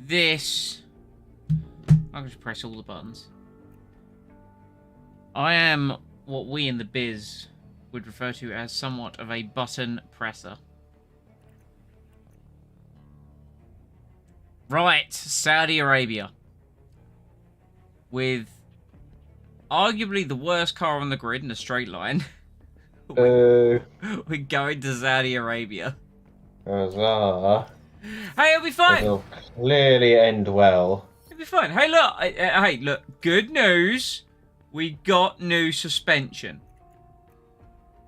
this. I'm going to press all the buttons. I am what we in the biz would refer to as somewhat of a button presser. Right, Saudi Arabia. With arguably the worst car on the grid in a straight line. We're going to Saudi Arabia. Huzzah. Hey, it'll be fine. It'll clearly end well. It'll be fine. Hey, look. Hey, look. Good news. We got new suspension.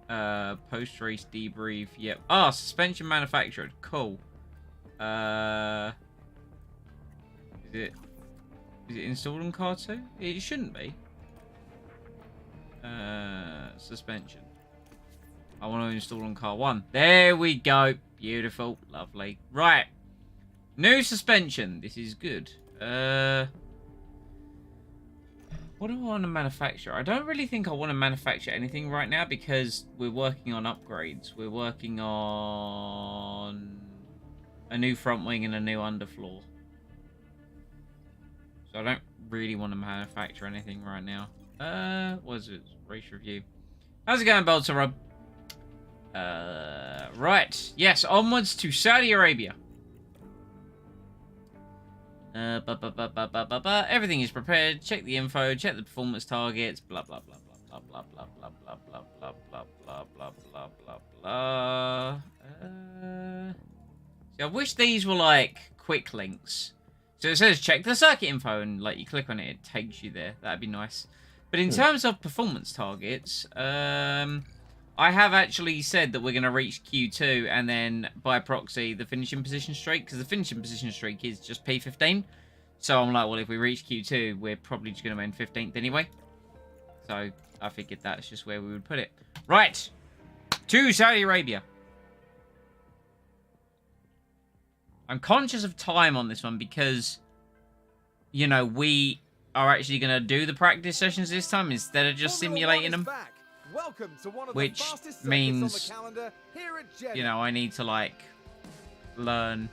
Post-race debrief. Yep. Ah, suspension manufactured. Cool. Is it installed on car 2? It shouldn't be. Suspension. I want to install on car 1. There we go. Beautiful. Lovely. Right. New suspension. This is good. What do I want to manufacture? I don't really think I want to manufacture anything right now because we're working on upgrades. We're working on a new front wing and a new underfloor. So I don't really want to manufacture anything right now. What is it? Race review. How's it going, Bolter Rob? Right. Yes, onwards to Saudi Arabia. Everything is prepared. Check the info. Check the performance targets. Blah blah blah blah blah blah blah blah blah blah blah blah blah blah blah blah. See, I wish these were like quick links. So it says check the circuit info, and like you click on it, it takes you there. That'd be nice. But in terms of performance targets, I have actually said that we're going to reach Q2 and then, by proxy, the finishing position streak. Because the finishing position streak is just P15. So I'm like, well, if we reach Q2, we're probably just going to end 15th anyway. So I figured that's just where we would put it. Right. To Saudi Arabia. I'm conscious of time on this one because, you know, we are actually going to do the practice sessions this time instead of just simulating them. Welcome to one of which the fastest means, on the calendar here at Jeddah. You know, I need to, like, learn.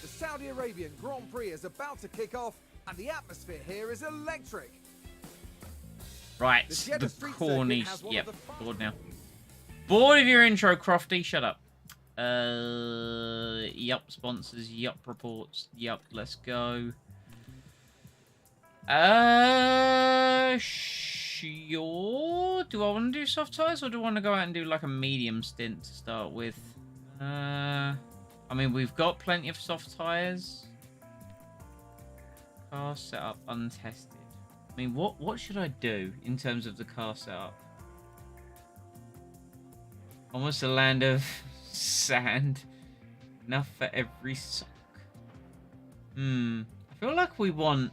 The Saudi Arabian Grand Prix is about to kick off, and the atmosphere here is electric. Right, The the corny. Yep, bored now. Bored of your intro, Crofty. Shut up. Yup, sponsors. Yup, reports. Yup, let's go. Sure. Do I want to do soft tires or do I want to go out and do like a medium stint to start with? I mean, we've got plenty of soft tires. Car setup untested. I mean, what should I do in terms of the car setup? Almost a land of sand. Enough for every sock. I feel like we want...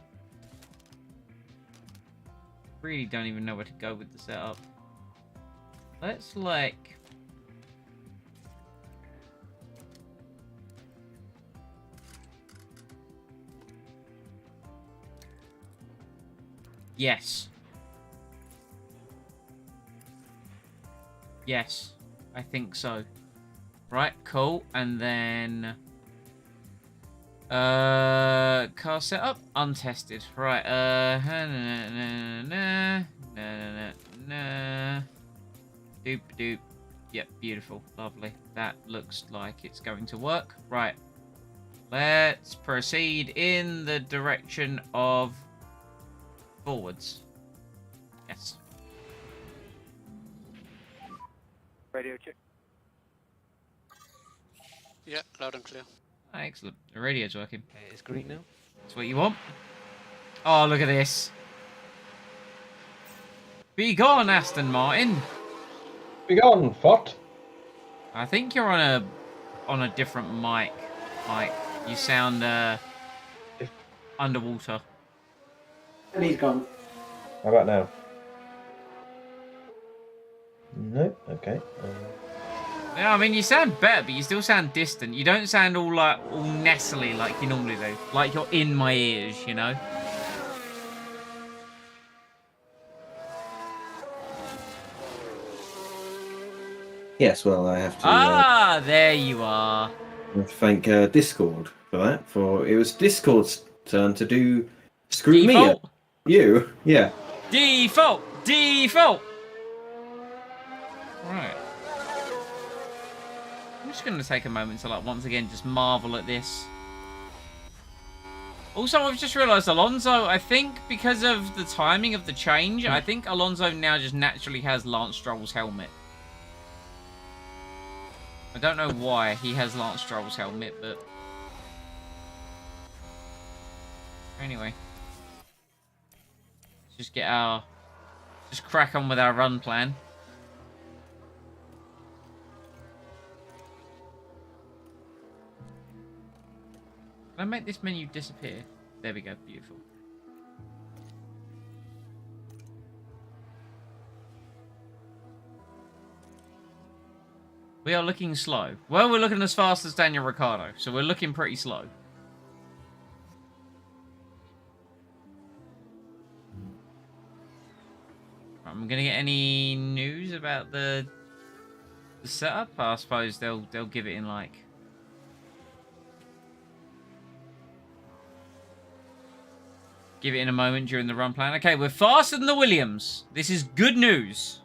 really don't even know where to go with the setup. Let's like... Yes. Yes, I think so. Right, cool. And then... car setup untested. Right, doop doop. Yep, beautiful, lovely. That looks like it's going to work. Right, let's proceed in the direction of forwards. Yes. Radio check. Yeah, loud and clear. Excellent. The radio's working. It's green now. That's what you want. Oh, look at this. Be gone, Aston Martin. Be gone, Fot. I think you're on a different mic. Mike, you sound underwater. And he's gone. How about now? No? Okay. Yeah, I mean, you sound better, but you still sound distant. You don't sound all nestly like you normally do. Like you're in my ears, you know? Yes, well, I have to There you are. thank Discord for that. For it was Discord's turn to do screw Default. me. You, yeah. Default. Default. Right. I'm just going to take a moment to, like, once again, just marvel at this. Also, I've just realised Alonso, I think, because of the timing of the change, I think Alonso now just naturally has Lance Stroll's helmet. I don't know why he has Lance Stroll's helmet, but... Anyway. Let's just get our... Just crack on with our run plan. Can I make this menu disappear? There we go, beautiful. We are looking slow. Well, we're looking as fast as Daniel Ricciardo, so we're looking pretty slow. I'm gonna get any news about the setup. I suppose they'll give it in like. Give it in a moment during the run plan. Okay, we're faster than the Williams. This is good news.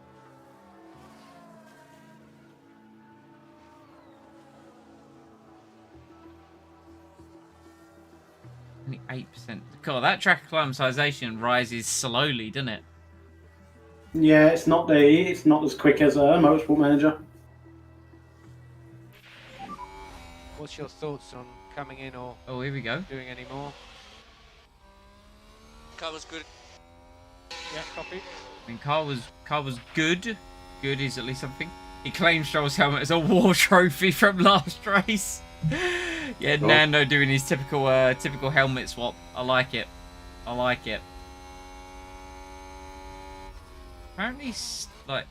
Only 8%. God, that track acclimatization rises slowly, doesn't it? Yeah, it's not as quick as a Motorsport Manager. What's your thoughts on coming in or Oh, here we go. doing any more? Car was good. Yeah, copy. I mean, car was good. Good is at least something. He claims Stroll's helmet as a war trophy from last race. Yeah, Oh. Nando doing his typical helmet swap. I like it. I like it. Apparently, like,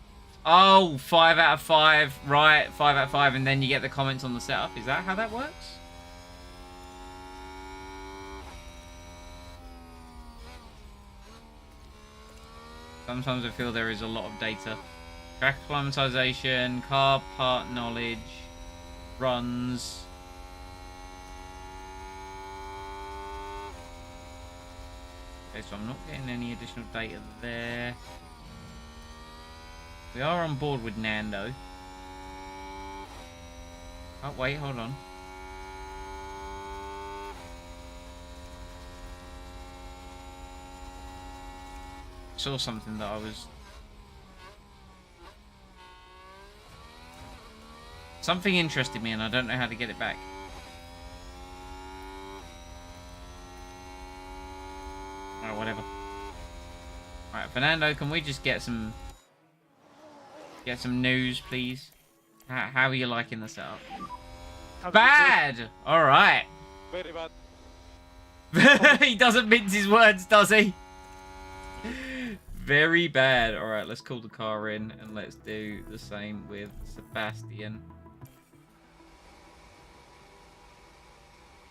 oh, 5 out of 5, right? 5 out of 5, and then you get the comments on the setup. Is that how that works? Sometimes I feel there is a lot of data. Track acclimatization, car part knowledge, runs. Okay, so I'm not getting any additional data there. We are on board with Nando. Oh, wait, hold on. Saw something that I was... Something interested me and I don't know how to get it back. Alright, whatever. Alright, Fernando, can we just get some news, please? How are you liking the setup? Bad! Alright. Very bad. He doesn't mince his words, does he? Very bad. Alright, let's call the car in and let's do the same with Sebastian.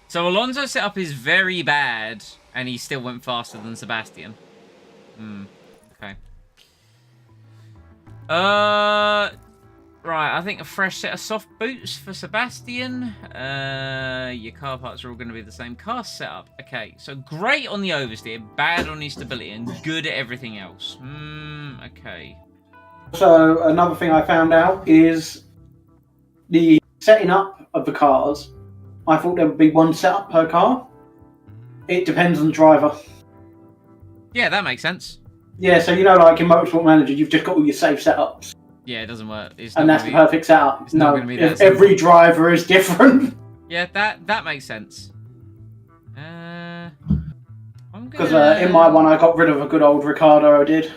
So Alonso's setup is very bad and he still went faster than Sebastian. Okay. Right, I think a fresh set of soft boots for Sebastian. Your car parts are all going to be the same car setup. Okay, so great on the oversteer, bad on his stability, and good at everything else. Okay. So another thing I found out is the setting up of the cars. I thought there would be one setup per car. It depends on the driver. Yeah, that makes sense. Yeah, so you know, like in Motorsport Manager, you've just got all your safe setups. Yeah, it doesn't work. It's And not that's the gonna be... perfect setup. it's not No, gonna be that if every driver is different. Yeah, that makes sense. I'm Because gonna... in my one, I got rid of a good old Ricardo. I did.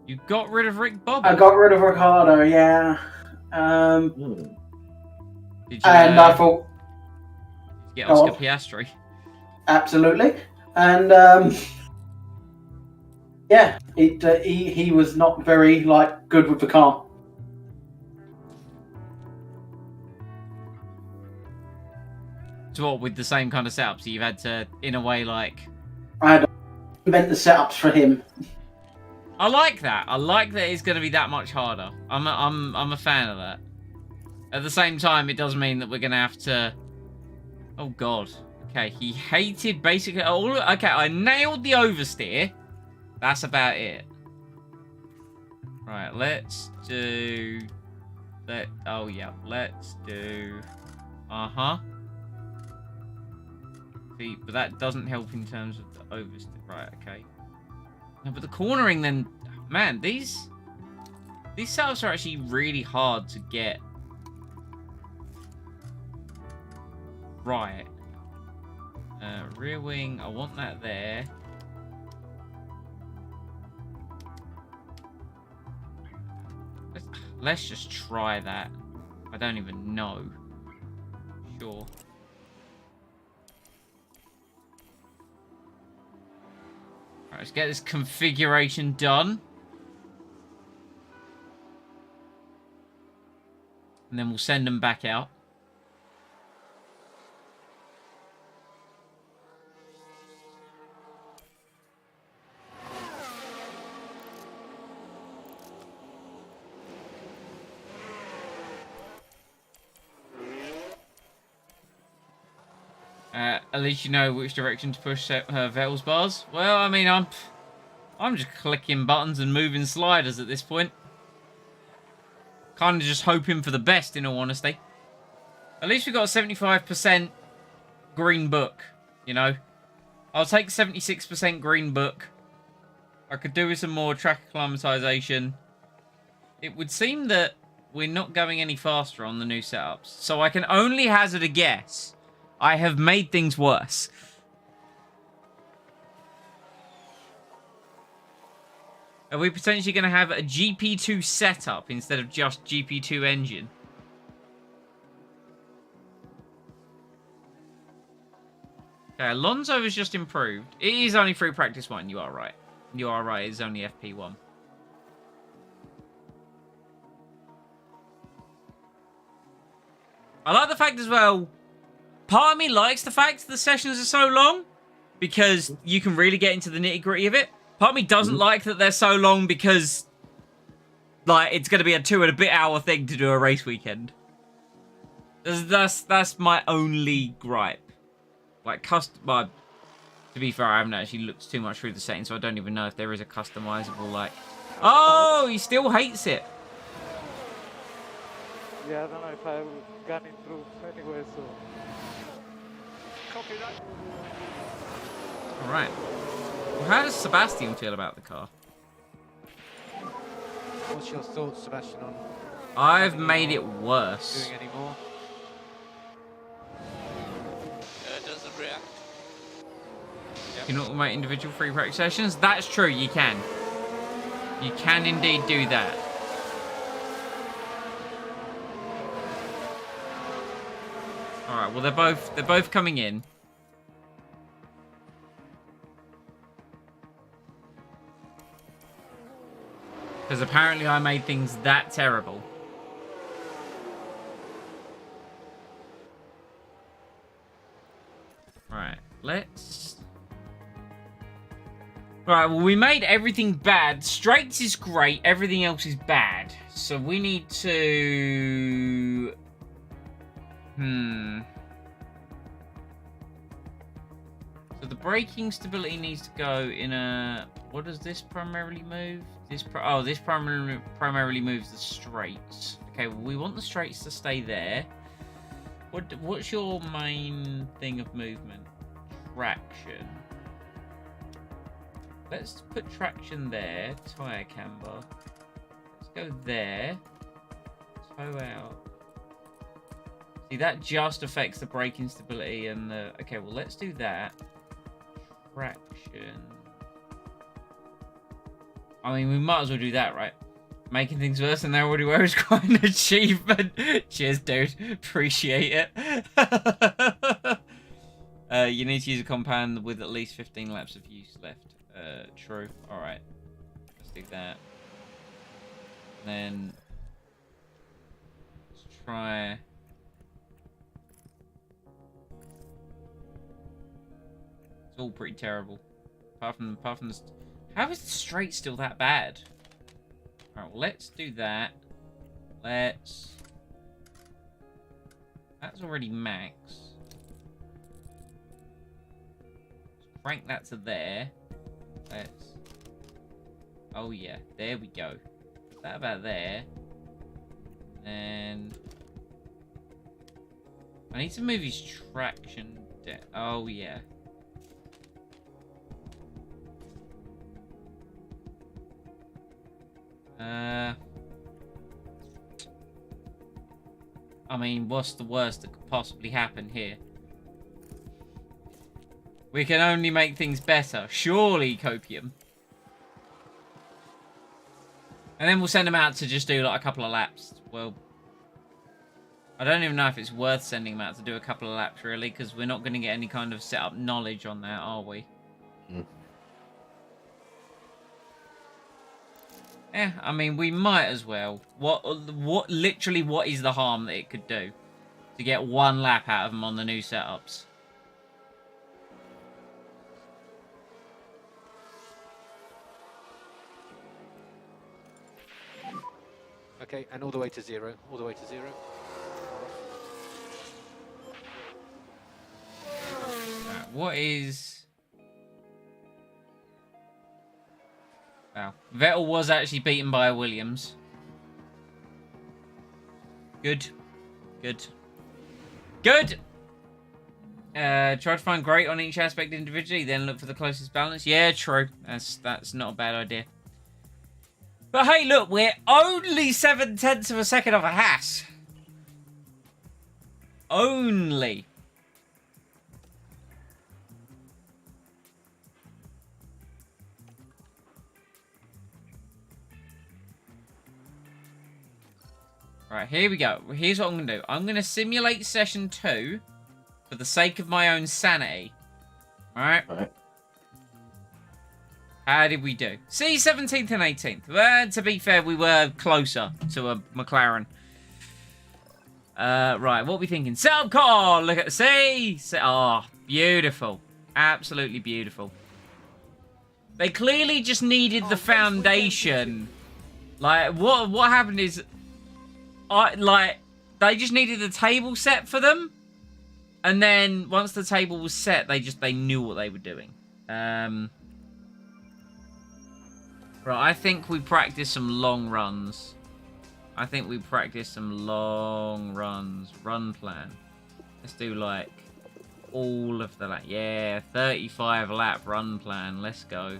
You got rid of Rick Bob. I got rid of Ricardo. Yeah. Did you, And I thought, get go Oscar on. Piastri? absolutely. And yeah, he was not very like good with the car. So what, with the same kind of setup, so you've had to, in a way, like... I had to invent the setups for him. I like that. I like that it's going to be that much harder. I'm a fan of that. At the same time, it does mean that we're going to have to... Oh, God. Okay, he hated basically all... Okay, I nailed the oversteer. That's about it. Right, let's do... Oh, yeah. Let's do... Uh-huh. See, but that doesn't help in terms of the oversteer. Right, okay. No, but the cornering then... Man, these setups are actually really hard to get right. Rear wing, I want that there. Let's just try that. I don't even know. Sure. Alright, let's get this configuration done. And then we'll send them back out. At least you know which direction to push Vettel's bars. Well, I mean, I'm just clicking buttons and moving sliders at this point. Kind of just hoping for the best, in all honesty. At least we got a 75% green book, you know. I'll take 76% green book. I could do with some more track acclimatization. It would seem that we're not going any faster on the new setups. So I can only hazard a guess. I have made things worse. Are we potentially going to have a GP2 setup instead of just GP2 engine? Okay, Alonso has just improved. It is only through practice 1, you are right. You are right, it's only FP1. I like the fact as well, part of me likes the fact the sessions are so long, because you can really get into the nitty-gritty of it. Part of me doesn't like that they're so long because, like, it's going to be a 2 and a bit hour thing to do a race weekend. That's my only gripe. Like, to be fair, I haven't actually looked too much through the settings, so I don't even know if there is a customizable, like... Oh, he still hates it. Yeah, I don't know if I've gotten it through anyway, so... Copy that. Alright. Well, how does Sebastian feel about the car? What's your thoughts, Sebastian, on I've made it worse. doing any more? It doesn't react. You can automate individual free practice sessions? That's true, you can. You can indeed do that. Alright, well they're both coming in. Because apparently I made things that terrible. Right, let's... Right, well we made everything bad. Straights is great, everything else is bad. So we need to... So the braking stability needs to go in a... What does this primarily move? This primarily moves the straights. Okay, well, we want the straights to stay there. What's your main thing of movement? Traction. Let's put traction there. Tire camber. Let's go there. Toe out. See, that just affects the braking stability and the... Okay, well, let's do that. Traction. I mean, we might as well do that, right? Making things worse than they already were is quite an achievement. Cheers, dude. Appreciate it. You need to use a compound with at least 15 laps of use left. True. Alright. Let's do that. Then... Let's try... It's all pretty terrible. Apart from the... How is the straight still that bad? Alright, well, let's do that. Let's... That's already max. crank that to there. Let's... Oh, yeah. There we go. That about there. And... I need to move his traction down. Oh, yeah. I mean, what's the worst that could possibly happen here? We can only make things better. Surely, Copium. And then we'll send them out to just do like a couple of laps. Well, I don't even know if it's worth sending them out to do a couple of laps, really, because we're not going to get any kind of setup knowledge on that, are we? Yeah, I mean, we might as well. Literally, what is the harm that it could do to get one lap out of them on the new setups? Okay, and all the way to 0. All the way to 0. Right, what is... Wow. Vettel was actually beaten by a Williams. Good. Good. Good! Try to find great on each aspect individually, then look for the closest balance. Yeah, true. That's not a bad idea. But hey, look, we're only 0.7 of a second off a Haas. Only. Right, here we go. Here's what I'm going to do. I'm going to simulate session 2 for the sake of my own sanity. Alright? Alright. How did we do? See, 17th and 18th. Well, to be fair, we were closer to a McLaren. Right, what are we thinking? Setup car! Look at the sea! Oh, beautiful. Absolutely beautiful. They clearly just needed the foundation. Like, what happened is... they just needed the table set for them. And then, once the table was set, they knew what they were doing. Right, I think we practice some long runs. Run plan. Let's do, like, all of the lap. Yeah, 35 lap run plan. Let's go.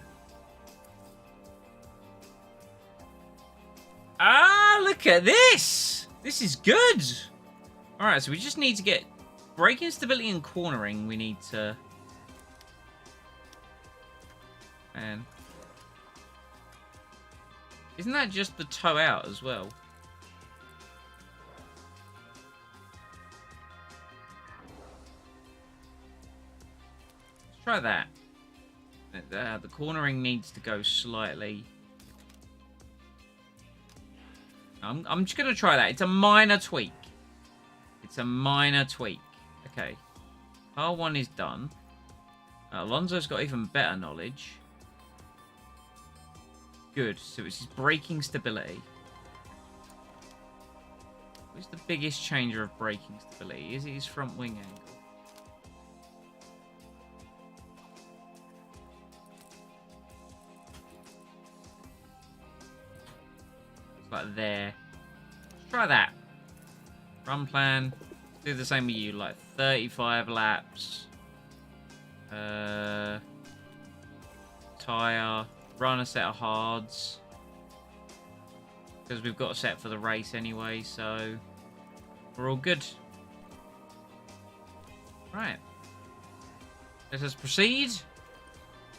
Ah, look at this! This is good! Alright, so we just need to get braking stability and cornering. We need to... Man. Isn't that just the toe out as well? Let's try that. The cornering needs to go slightly... I'm just going to try that. It's a minor tweak. Okay. Car 1 is done. Alonso's got even better knowledge. Good. So it's his braking stability. What's the biggest changer of braking stability? Is it his front wing angle? Like there. Let's try that. Run plan. Do the same with you, like 35 laps. Tyre. Run a set of hards. Because we've got a set for the race anyway, so we're all good. Right. Let us proceed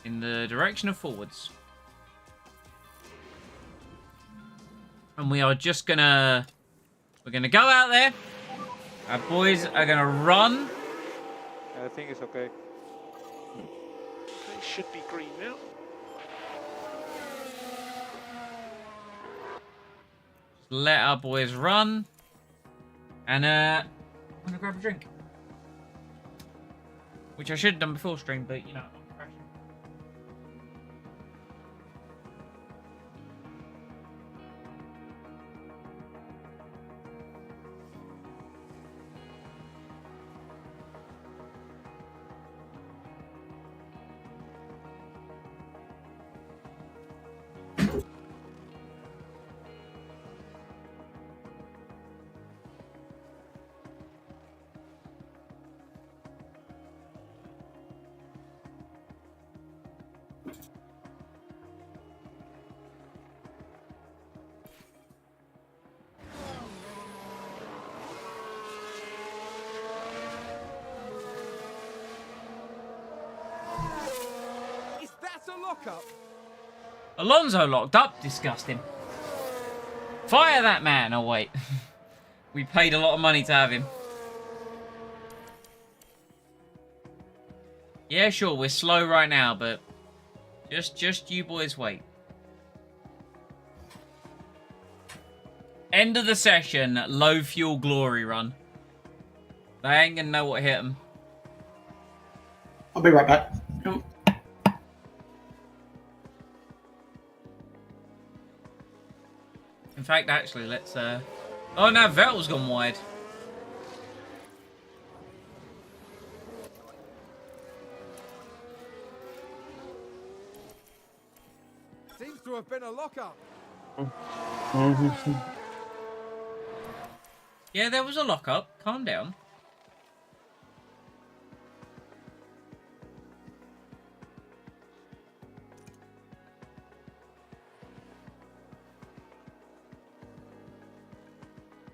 in the direction of forwards. And we are just gonna... We're gonna go out there. Our boys are gonna run. I think it's okay. It should be green now. Let our boys run. And, I'm gonna grab a drink. Which I should have done before stream, but, you know, I'm crashing. lockup. Alonso locked up. Disgusting. Fire that man. Oh, wait. We paid a lot of money to have him. Yeah, sure. We're slow right now, but just you boys wait. End of the session. Low fuel glory run. They ain't gonna know what hit them. I'll be right back. In fact, actually, let's... Oh, no, Vettel's gone wide. Seems to have been a lockup. Yeah, there was a lockup. Calm down.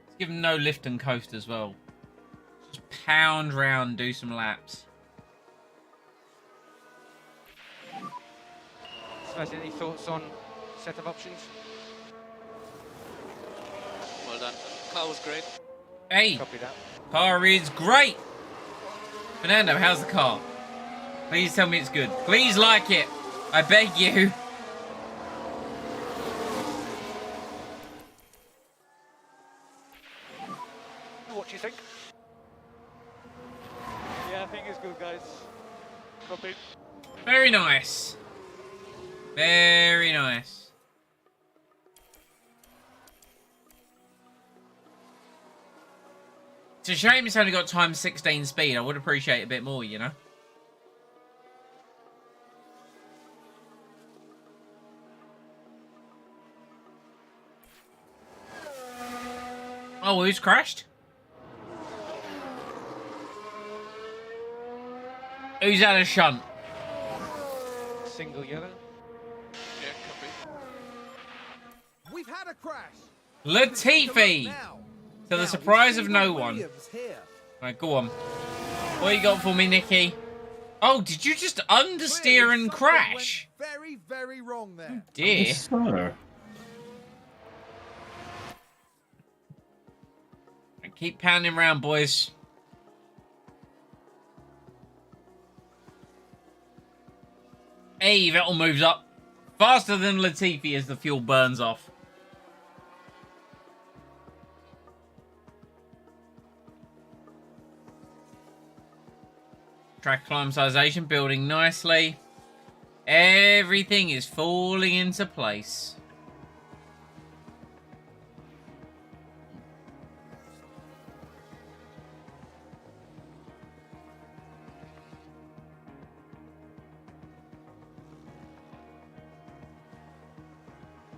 Let's give him no lift and coast as well. Just pound round, do some laps. Smash, any thoughts on set of options? Well done. Car was great. Hey, Copy that. car is great. Fernando, how's the car? Please tell me it's good. Please like it. I beg you. What do you think? Yeah, I think it's good, guys. Copy. Very nice. Very nice. It's a shame it's only got times 16 speed. I would appreciate a bit more, you know? Oh, who's crashed? Who's had a shunt? Single yellow. Yeah, copy. We've had a crash. Latifi! Now. To the Now, surprise we've of seen no the one. Williams here. Right, go on. What you got for me, Nikki? Oh, did you just understeer Clearly and something crash? went very, very wrong there. Dear. So, Keep pounding around, boys. Hey, Vettel moves up. Faster than Latifi as the fuel burns off. Track acclimatization building nicely. Everything is falling into place.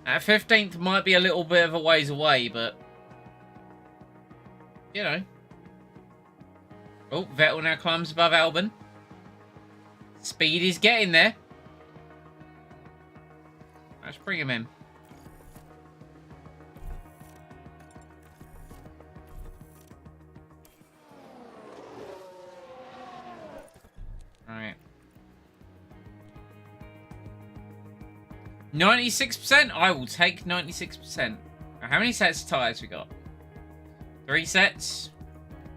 At 15th might be a little bit of a ways away, but you know. Oh, Vettel now climbs above Albon. Speed is getting there. Let's bring him in. Alright. 96%? I will take 96%. How many sets of tyres we got? 3 sets?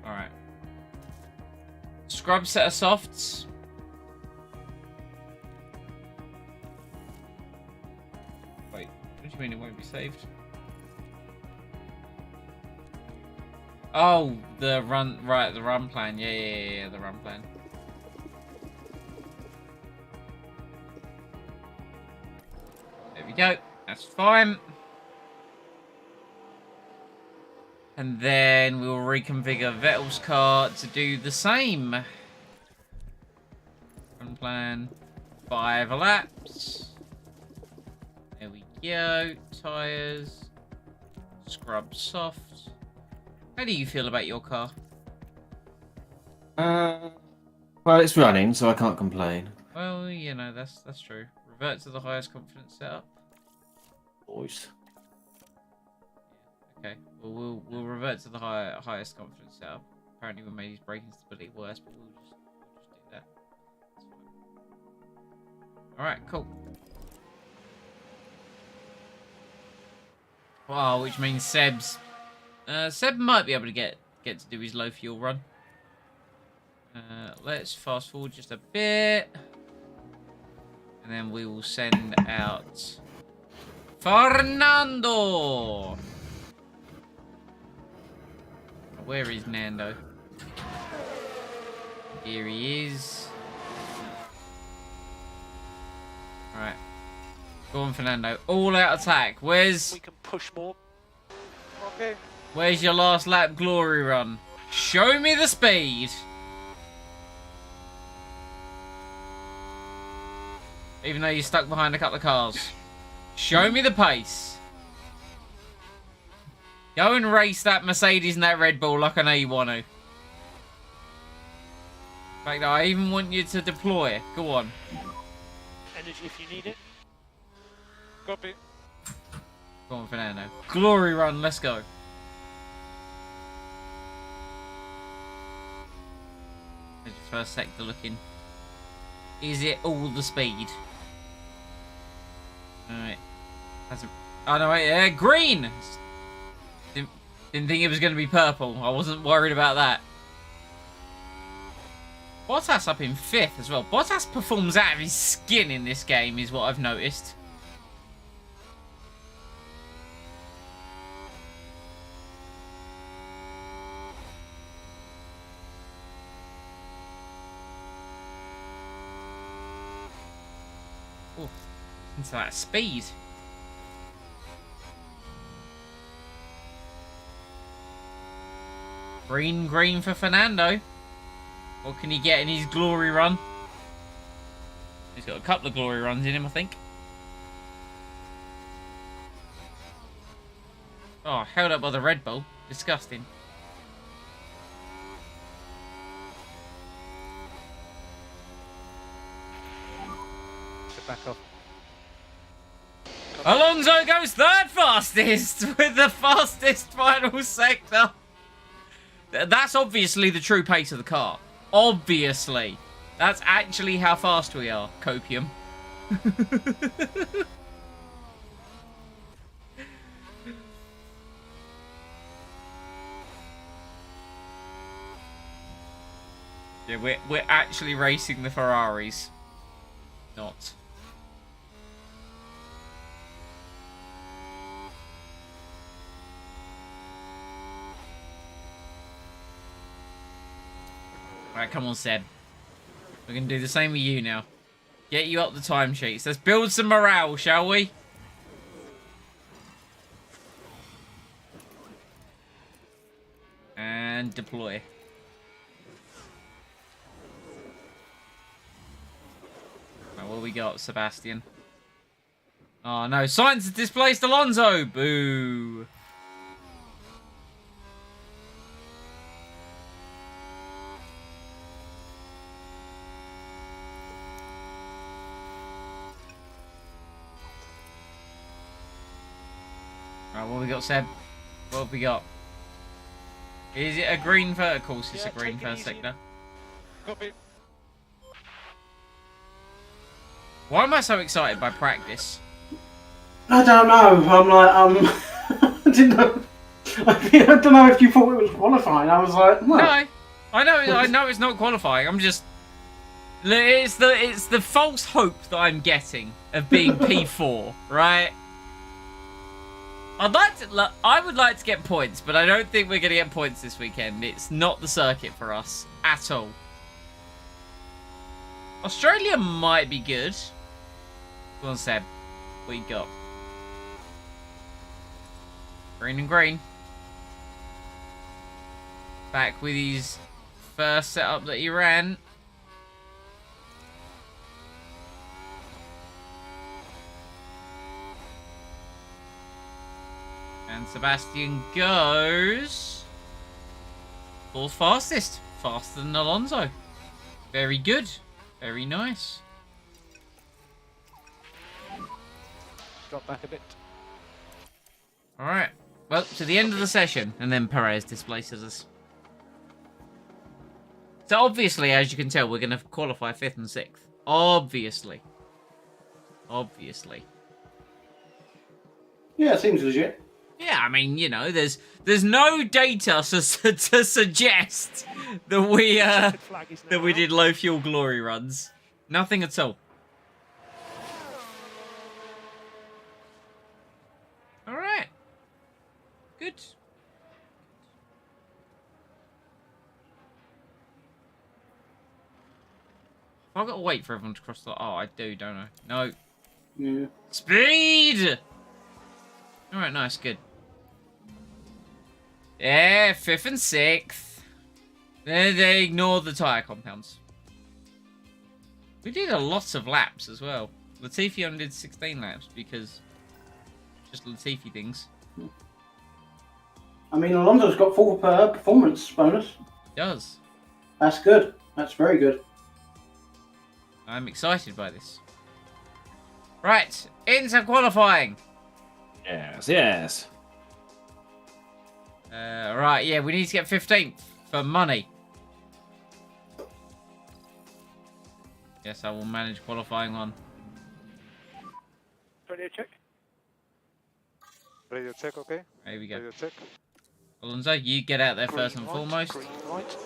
Alright. Scrub set of softs. Wait, what do you mean it won't be saved? Oh, the run, right, the run plan. Yeah, the run plan. There we go. That's fine. And then we'll reconfigure Vettel's car to do the same. Run plan. 5 laps. There we go. Tyres. Scrub soft. How do you feel about your car? well, it's running, so I can't complain. Well, you know, that's true. Revert to the highest confidence setup. Boys. Okay, well, we'll revert to the highest confidence setup. Apparently we made his braking stability worse, but we'll just do that. That's fine. Alright, cool. Well, which means Seb might be able to get to do his low fuel run. Let's fast forward just a bit. And then we will send out Fernando. Where is Nando? Here he is. Alright. Go on, Fernando. All out attack. We can push more. Okay. Where's your last lap glory run? Show me the speed. Even though you're stuck behind a couple of cars. Show me the pace. Go and race that Mercedes and that Red Bull like I know you want to. In fact, I even want you to deploy. Go on. Energy if you need it. Copy. Go on, Fernando. Glory run, let's go. There's your first sector looking. Is it all the speed? Alright. Oh no, wait, green! Didn't think it was going to be purple. I wasn't worried about that. Bottas up in 5th as well. Bottas performs out of his skin in this game is what I've noticed. Oh, into that speed. Green for Fernando. What can he get in his glory run? He's got a couple of glory runs in him, I think. Oh, held up by the Red Bull. Disgusting. So back off. Alonso goes 3rd fastest with the fastest final sector. That's obviously the true pace of the car. Obviously. That's actually how fast we are, Copium. Yeah, we're actually racing the Ferraris. Not. Alright, come on, Seb. We're going to do the same with you now. Get you up the timesheets. Let's build some morale, shall we? And deploy. Right, what we got, Sebastian? Oh, no. Sainz has displaced Alonso. Boo. Right, what have we got, Seb? What have we got? Is it a green first? Of course, it's a green first sector. Copy. Why am I so excited by practice? I don't know. I'm like, I didn't know. I don't know if you thought it was qualifying. I was like, no. No, I know it's not qualifying. I'm just, it's the false hope that I'm getting of being P4, right? I would like to get points, but I don't think we're going to get points this weekend. It's not the circuit for us at all. Australia might be good. Go on, Seb. What you got? Green and green. Back with his first setup that he ran. And Sebastian goes 4th fastest. Faster than Alonso. Very good. Very nice. Drop back a bit. Alright. Well, to the end of the session. And then Perez displaces us. So obviously, as you can tell, we're going to qualify 5th and 6th. Obviously. Obviously. Yeah, it seems legit. Yeah, I mean, you know, there's no data to suggest that we did low fuel glory runs. Nothing at all. All right. Good. I've got to wait for everyone to cross the... Oh, I do, don't I? No. Yeah. Speed! Alright, nice, good. Yeah, 5th and 6th. They ignore the tyre compounds. We did a lot of laps as well. Latifi only did 16 laps because... Just Latifi things. I mean, Alonso's got full performance bonus. He does. That's good. That's very good. I'm excited by this. Right, into qualifying. Yes. Right, yeah, we need to get 15th for money. Yes, I will manage qualifying on. Radio check. Radio check, okay? There we go. Radio check. Alonso, you get out there first and Green light, foremost. green light.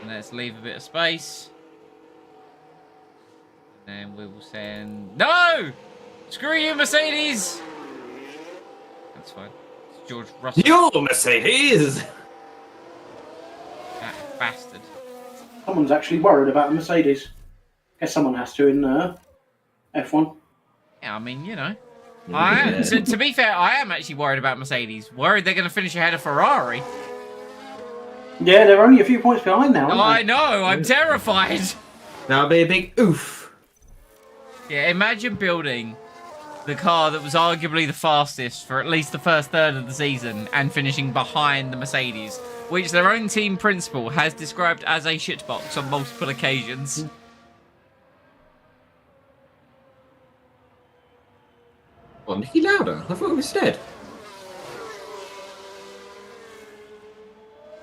And let's leave a bit of space. And we will send... No! Screw you, Mercedes! That's fine. It's George Russell. Your Mercedes! That bastard. Someone's actually worried about a Mercedes. Guess someone has to in F1. Yeah, I mean, you know. I am, to be fair, I am actually worried about Mercedes. Worried they're going to finish ahead of Ferrari. Yeah, they're only a few points behind now, aren't I they? know, I'm terrified. That'll be a big oof. Yeah, imagine building the car that was arguably the fastest for at least the first third of the season and finishing behind the Mercedes, which their own team principal has described as a shitbox on multiple occasions. Oh, Nicky Lauda? I thought he was dead.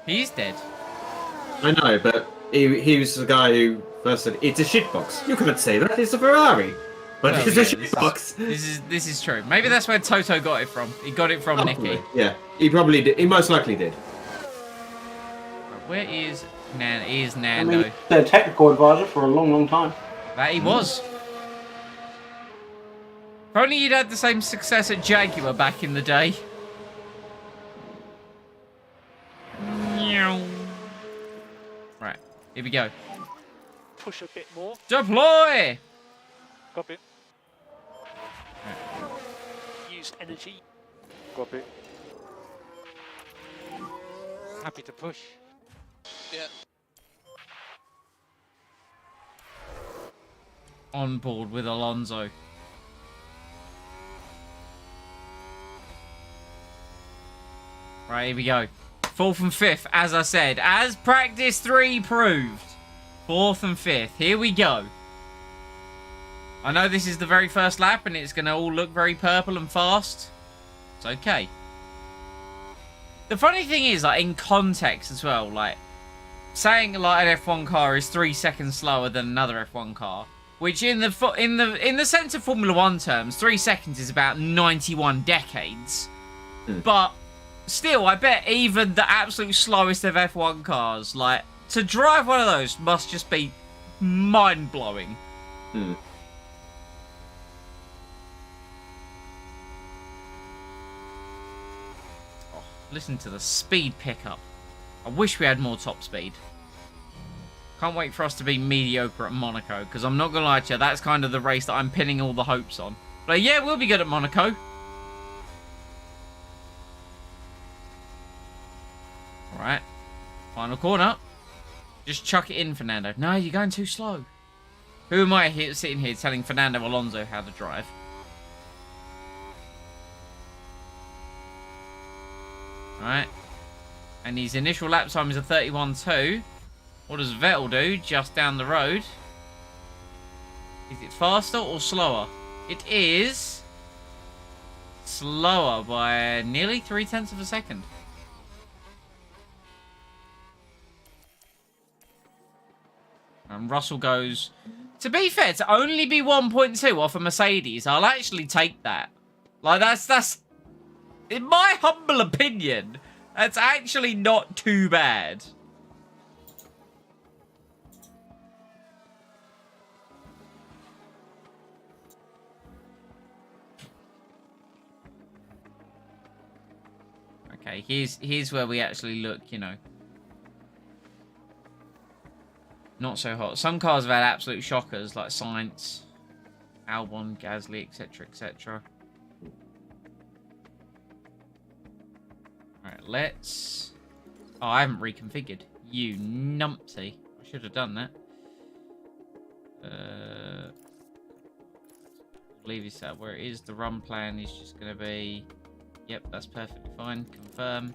He's dead. I know, but he was the guy who first said, it's a shitbox. You couldn't say that, it's a Ferrari. But Well, it's yeah, a shitbox. This is true. Maybe that's where Toto got it from. He got it from Nicky. Yeah, he probably did. He most likely did. Where is I Nando? mean, their technical advisor for a long, long time. That he was. If only you'd had the same success at Jaguar back in the day. Right, here we go. Push a bit more. Deploy! Copy. Use energy. Copy. Happy to push. Yeah. On board with Alonso. Right, here we go. 4th and 5th, as I said. As practice 3 proved. 4th and 5th. Here we go. I know this is the very first lap and it's going to all look very purple and fast. It's okay. The funny thing is, like, in context as well, like, saying like an F1 car is 3 seconds slower than another F1 car, which in the sense of Formula 1 terms, 3 seconds is about 91 decades. But still, I bet even the absolute slowest of F1 cars, like, to drive one of those must just be mind-blowing. Oh, listen to the speed pickup. I wish we had more top speed. Can't wait for us to be mediocre at Monaco, because I'm not going to lie to you, that's kind of the race that I'm pinning all the hopes on. But yeah, we'll be good at Monaco. Alright. Final corner. Just chuck it in, Fernando. No, you're going too slow. Who am I here, sitting here telling Fernando Alonso how to drive? Alright. And his initial lap time is a 31.2. What does Vettel do just down the road? Is it faster or slower? It is slower by nearly 0.3 of a second. And Russell goes... To be fair, to only be 1.2 off a Mercedes, I'll actually take that. Like, that's In my humble opinion, that's actually not too bad. Okay, here's where we actually look, you know. Not so hot. Some cars have had absolute shockers, like Science, Albon, Gasly, etc., etc. Alright, let's... Oh, I haven't reconfigured. You numpty. I should have done that. Leave this out where it is. The run plan is just going to be... Yep, that's perfectly fine. Confirm.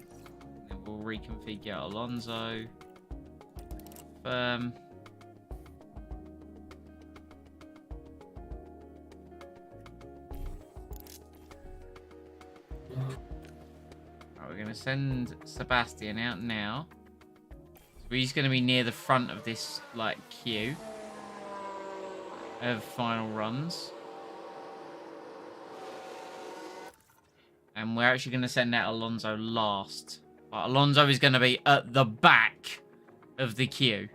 Then we'll reconfigure Alonso. Confirm. Right, we're going to send Sebastian out now. So he's going to be near the front of this, like, queue of final runs. And we're actually going to send out Alonso last. But Alonso is going to be at the back of the queue.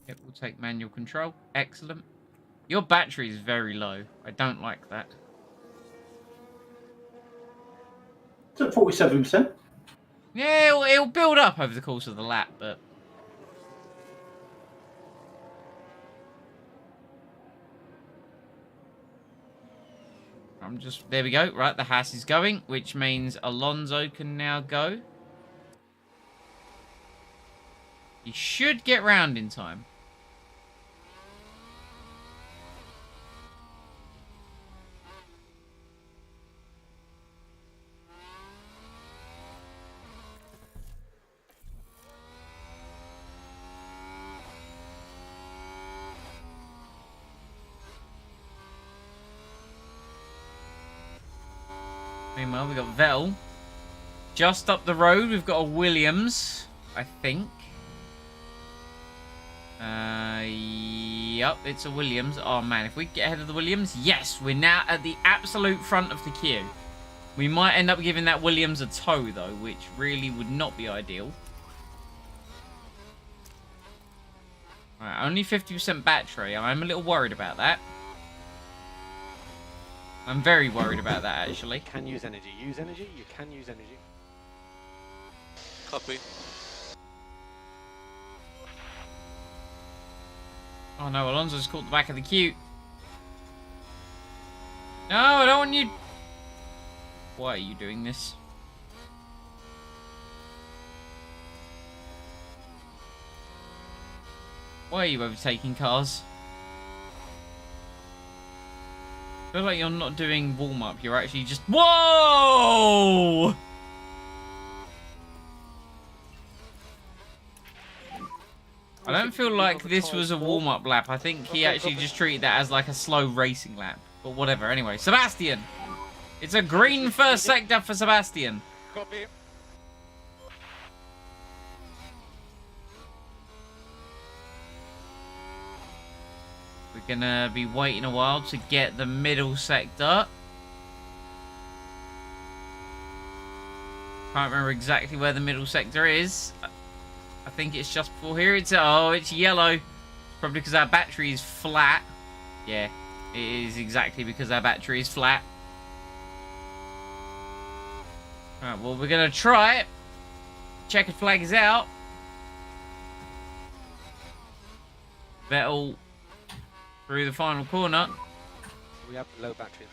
Yep, we'll take manual control. Excellent. Your battery is very low. I don't like that. It's at 47%. Yeah, it'll build up over the course of the lap, but... There we go. Right, the Haas is going, which means Alonso can now go. He should get round in time. Meanwhile, we've got Vettel. Just up the road, we've got a Williams, I think. Yep, it's a Williams. Oh, man, if we get ahead of the Williams, yes, we're now at the absolute front of the queue. We might end up giving that Williams a tow, though, which really would not be ideal. Right, only 50% battery. I'm a little worried about that. I'm very worried about that, actually. Can use energy. Use energy. You can use energy. Copy. Oh no, Alonso's caught the back of the queue. No, I don't want you... Why are you doing this? Why are you overtaking cars? I feel like you're not doing warm-up. You're actually just... Whoa! I don't feel like this was a warm-up lap. I think he actually just treated that as like a slow racing lap. But whatever. Anyway, Sebastian. It's a green first sector for Sebastian. Copy. We're gonna be waiting a while to get the middle sector. Can't remember exactly where the middle sector is. I think it's just before here. It's yellow. Probably because our battery is flat. Yeah, it is exactly because our battery is flat. Alright, well, we're gonna try it. Checkered flag is out. Vettel through the final corner. We have low battery.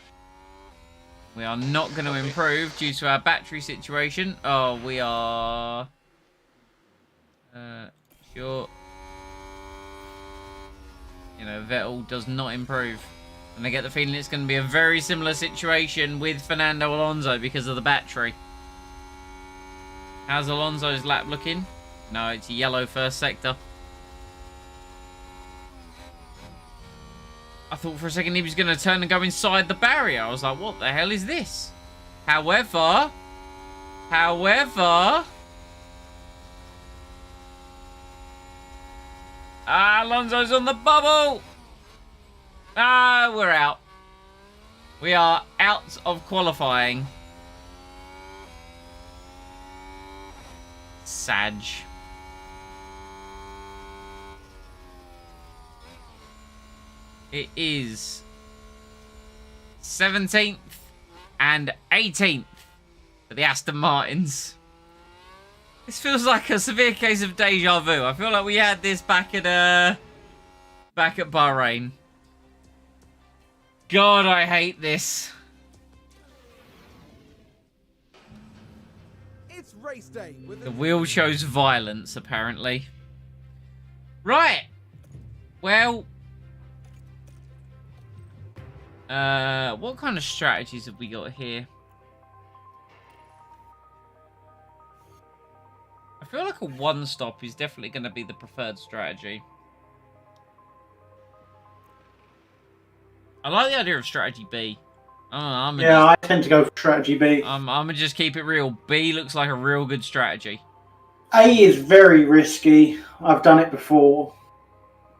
We are not going to improve due to our battery situation. Oh, we are... sure. You know, Vettel does not improve. And I get the feeling it's going to be a very similar situation with Fernando Alonso because of the battery. How's Alonso's lap looking? No, it's yellow first sector. I thought for a second he was going to turn and go inside the barrier. I was like, what the hell is this? However... Alonso's on the bubble. Ah, we're out. We are out of qualifying. Sag. It is 17th and 18th for the Aston Martins. This feels like a severe case of deja vu. I feel like we had this back at Bahrain. God, I hate this. It's race day with The wheel shows violence, apparently. Right. Well. What kind of strategies have we got here? I feel like a one-stop is definitely going to be the preferred strategy. I like the idea of strategy B. I tend to go for strategy B. I'm gonna just keep it real. B looks like a real good strategy. A is very risky. I've done it before.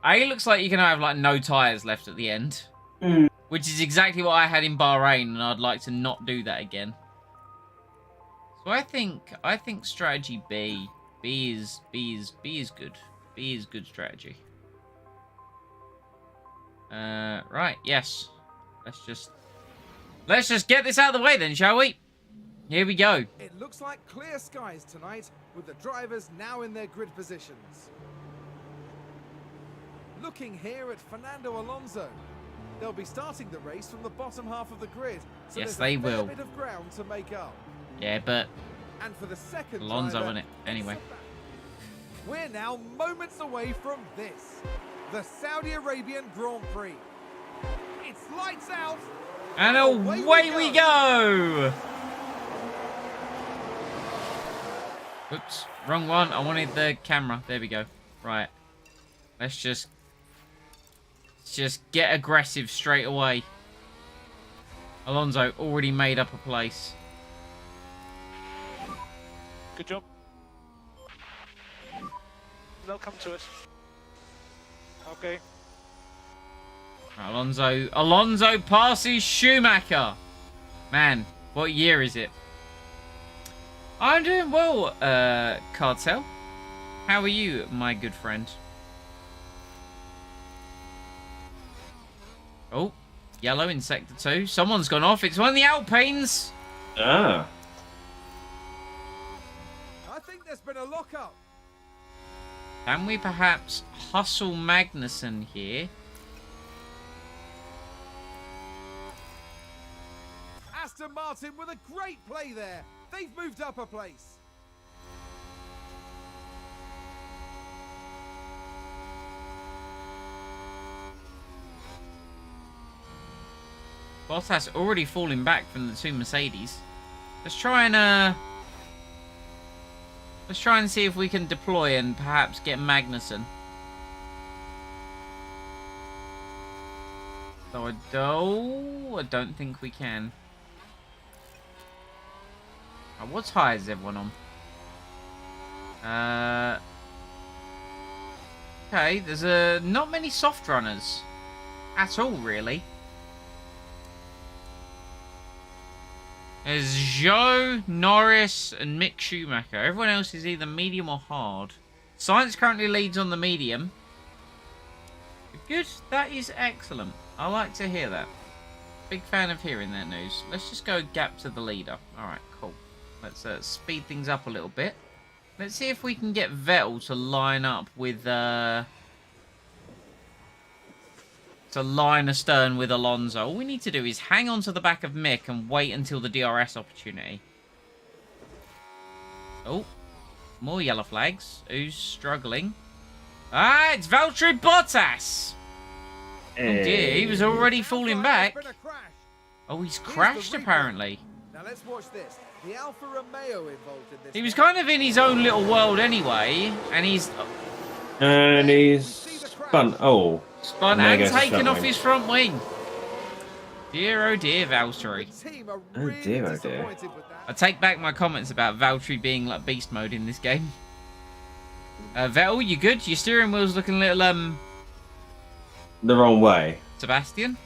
A looks like you can have like no tyres left at the end. Mm. Which is exactly what I had in Bahrain, and I'd like to not do that again. So I think strategy B. B is good. B is good strategy. Right, yes. Let's just get this out of the way then, shall we? Here we go. It looks like clear skies tonight, with the drivers now in their grid positions. Looking here at Fernando Alonso. They'll be starting the race from the bottom half of the grid, so Yes, there's they a fair will. bit of ground to make up. Yeah, but And for the second Alonso driver, in it anyway. we're now moments away from this, the Saudi Arabian Grand Prix. It's lights out. And away we go! Oops, wrong one. I wanted the camera. There we go. Right. Let's just get aggressive straight away. Alonso already made up a place. Good job. They'll come to us. Okay. Alonso passes Schumacher. Man, what year is it? I'm doing well, Cartel. How are you, my good friend? Oh, yellow in Sector 2. Someone's gone off. It's one of the Alpines. Ah. I think there's been a lockup. Can we perhaps hustle Magnussen here? Aston Martin with a great play there. They've moved up a place. Bottas already falling back from the two Mercedes. Let's try and see if we can deploy and perhaps get Magnussen. Though I don't think we can. What tyres is everyone on? Okay, there's not many soft runners at all, really. There's Joe, Norris, and Mick Schumacher. Everyone else is either medium or hard. Science currently leads on the medium. Good, that is excellent. I like to hear that. Big fan of hearing that news. Let's just go gap to the leader. Alright, cool. Let's speed things up a little bit. Let's see if we can get Vettel to line up with... to line astern with Alonso. All we need to do is hang on to the back of Mick and wait until the DRS opportunity. Oh, more yellow flags. Who's struggling? Ah, it's Valtteri Bottas! Oh dear, he was already falling back. Oh, he's crashed apparently. Now let's watch this. The Alfa Romeo involved in this. He was kind of in his own little world anyway, and he's... And he's spun. Oh. Spun And there and goes his taken front off wing. his front wing. Dear, oh dear, Valtteri. The team are Oh really dear, oh dear. disappointed with that. I take back my comments about Valtteri being like beast mode in this game. Vettel, you good? Your steering wheel's looking a the wrong way. Sebastian?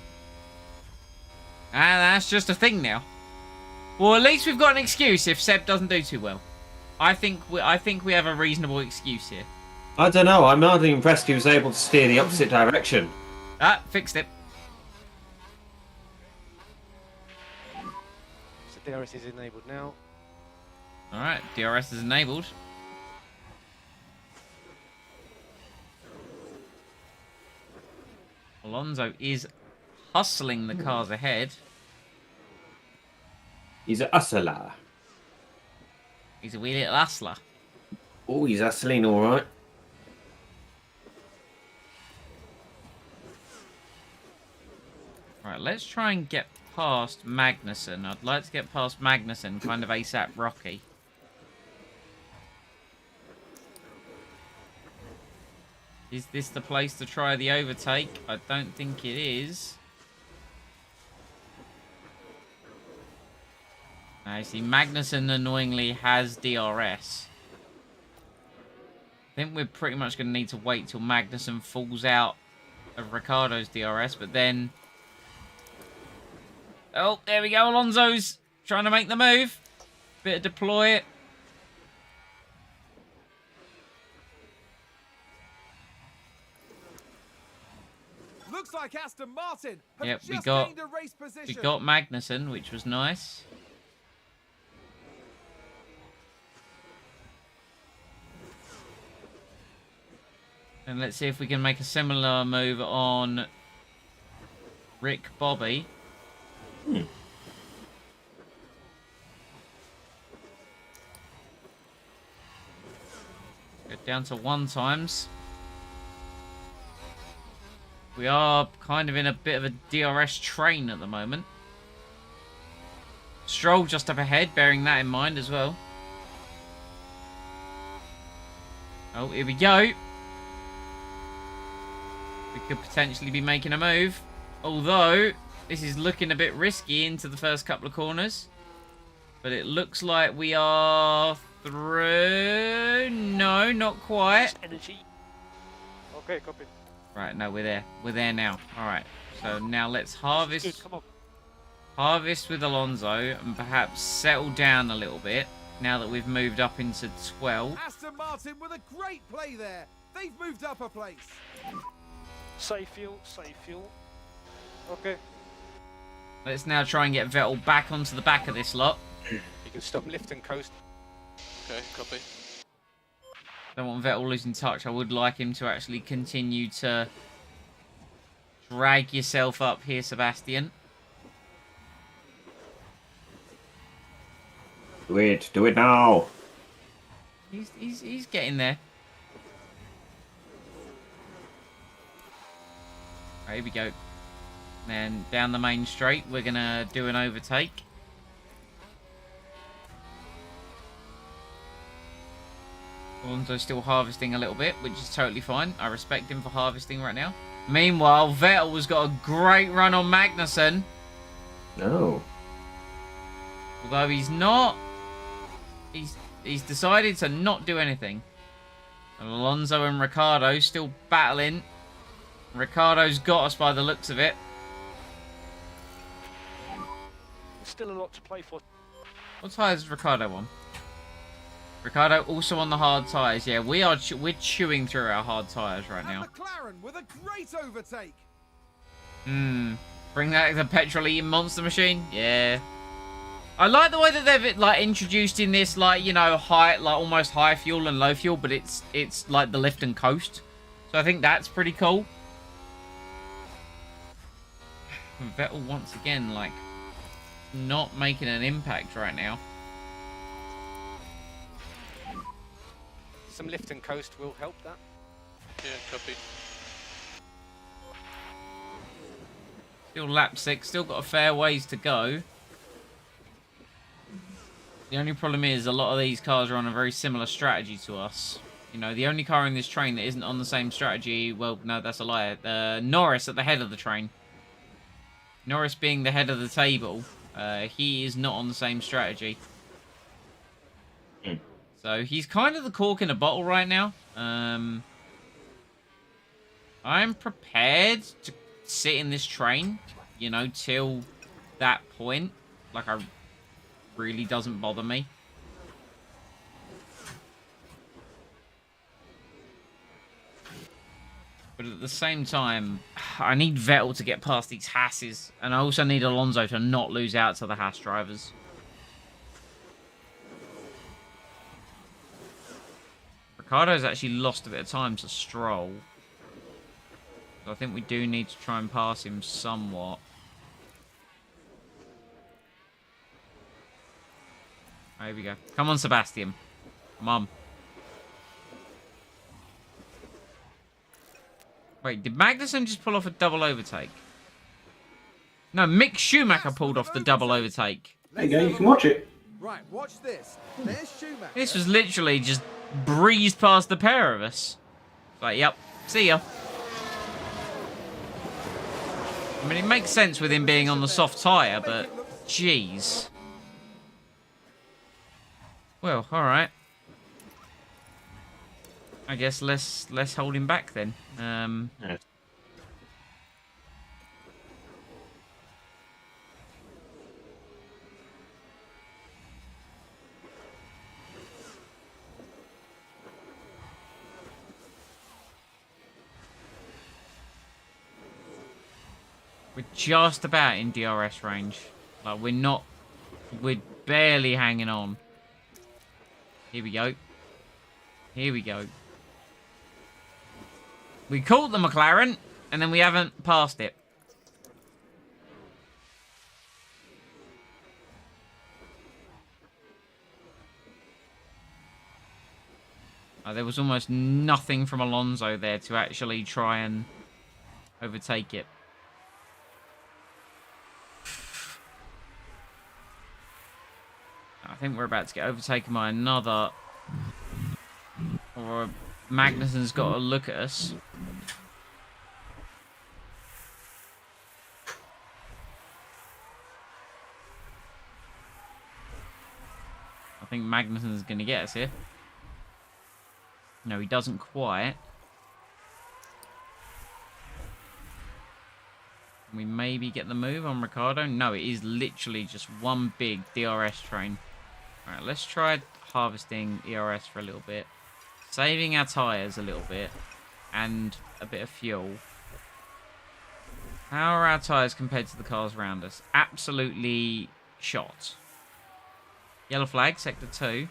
And that's just a thing now. Well, at least we've got an excuse if Seb doesn't do too well. I think we have a reasonable excuse here. I don't know. I'm not impressed he was able to steer the opposite direction. Ah, fixed it. So DRS is enabled now. Alright, DRS is enabled. Alonso is hustling the cars ahead. He's a hustler. He's a wee little hustler. Oh, he's hustling all right. Right, let's try and get past Magnussen. I'd like to get past Magnussen, kind of ASAP Rocky. Is this the place to try the overtake? I don't think it is. I see Magnussen annoyingly has DRS. I think we're pretty much going to need to wait till Magnussen falls out of Ricciardo's DRS, but then... Oh, there we go, Alonso's trying to make the move. Bit of deploy it. Looks like Aston Martin have Yep, just gained a race position. we got Magnussen, which was nice. And let's see if we can make a similar move on Rick Bobby. Get down to 1 times. We are kind of in a bit of a DRS train at the moment. Stroll just up ahead, bearing that in mind as well. Oh, here we go. We could potentially be making a move. Although, this is looking a bit risky into the first couple of corners. But it looks like we are through. No, not quite. Energy. Okay, copy. Right, no, we're there. We're there now. Alright, so now let's harvest. Good, come on. Harvest with Alonso and perhaps settle down a little bit now that we've moved up into 12. Aston Martin with a great play there. They've moved up a place. Safe fuel, safe fuel. Okay. Let's now try and get Vettel back onto the back of this lot. You can stop lift and coast. Okay, copy. Don't want Vettel losing touch. I would like him to actually continue to drag yourself up here, Sebastian. Do it now. He's getting there. Right, here we go. Then down the main straight, we're gonna do an overtake. Alonso's still harvesting a little bit, which is totally fine. I respect him for harvesting right now. Meanwhile, Vettel has got a great run on Magnussen. No. Although he's not... He's decided to not do anything. And Alonso and Ricciardo still battling. Ricciardo's got us by the looks of it. Still a lot to play for. What tyres is Ricciardo on? Ricciardo also on the hard tyres. Yeah, we're chewing through our hard tyres right now. And McLaren with a great overtake. Bring that the petrol-eating monster machine. Yeah. I like the way that they've like introduced in this, like, you know, high, like almost high fuel and low fuel, but it's like the lift and coast. So I think that's pretty cool. Vettel once again, like, not making an impact right now. Some lift and coast will help that. Yeah, copy. Still lap 6, still got a fair ways to go. The only problem is a lot of these cars are on a very similar strategy to us. You know, the only car in this train that isn't on the same strategy, well, no, that's a lie. Norris at the head of the train. Norris being the head of the table, he is not on the same strategy. So he's kind of the cork in a bottle right now. I'm prepared to sit in this train, you know, till that point. Like, I really doesn't bother me. But at the same time, I need Vettel to get past these Hasses. And I also need Alonso to not lose out to the Haas drivers. Ricardo's actually lost a bit of time to Stroll. So I think we do need to try and pass him somewhat. There we go. Come on, Sebastian. Come on. Wait, did Magnussen just pull off a double overtake? No, Mick Schumacher pulled off the double overtake. There you go, you can watch it. Right, watch this. There's Schumacher. This was literally just breezed past the pair of us. Like, yep, see ya. I mean, it makes sense with him being on the soft tyre, but jeez. Well, alright. I guess let's hold him back then. Yeah. We're just about in DRS range. Like, we're barely hanging on. Here we go. Here we go. We caught the McLaren, and then we haven't passed it. There was almost nothing from Alonso there to actually try and overtake it. I think we're about to get overtaken by another. Or Magnussen's got to look at us. I think Magnussen's going to get us here. No, he doesn't quite. Can we maybe get the move on Ricciardo? No, it is literally just one big DRS train. Alright, let's try harvesting ERS for a little bit. Saving our tyres a little bit. And a bit of fuel. How are our tyres compared to the cars around us? Absolutely shot. Yellow flag, sector 2.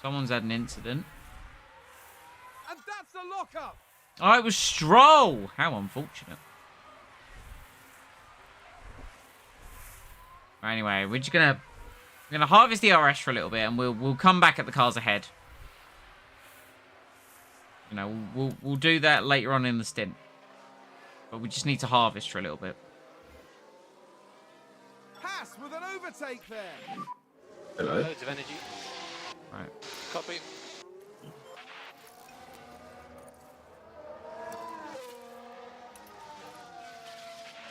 Someone's had an incident. And that's a lockup. Oh, it was Stroll! How unfortunate. Anyway, we're just gonna harvest the RS for a little bit, and we'll come back at the cars ahead. You know, we'll do that later on in the stint, but we just need to harvest for a little bit. Haas with an overtake there. Hello. Loads of energy. Right. Copy.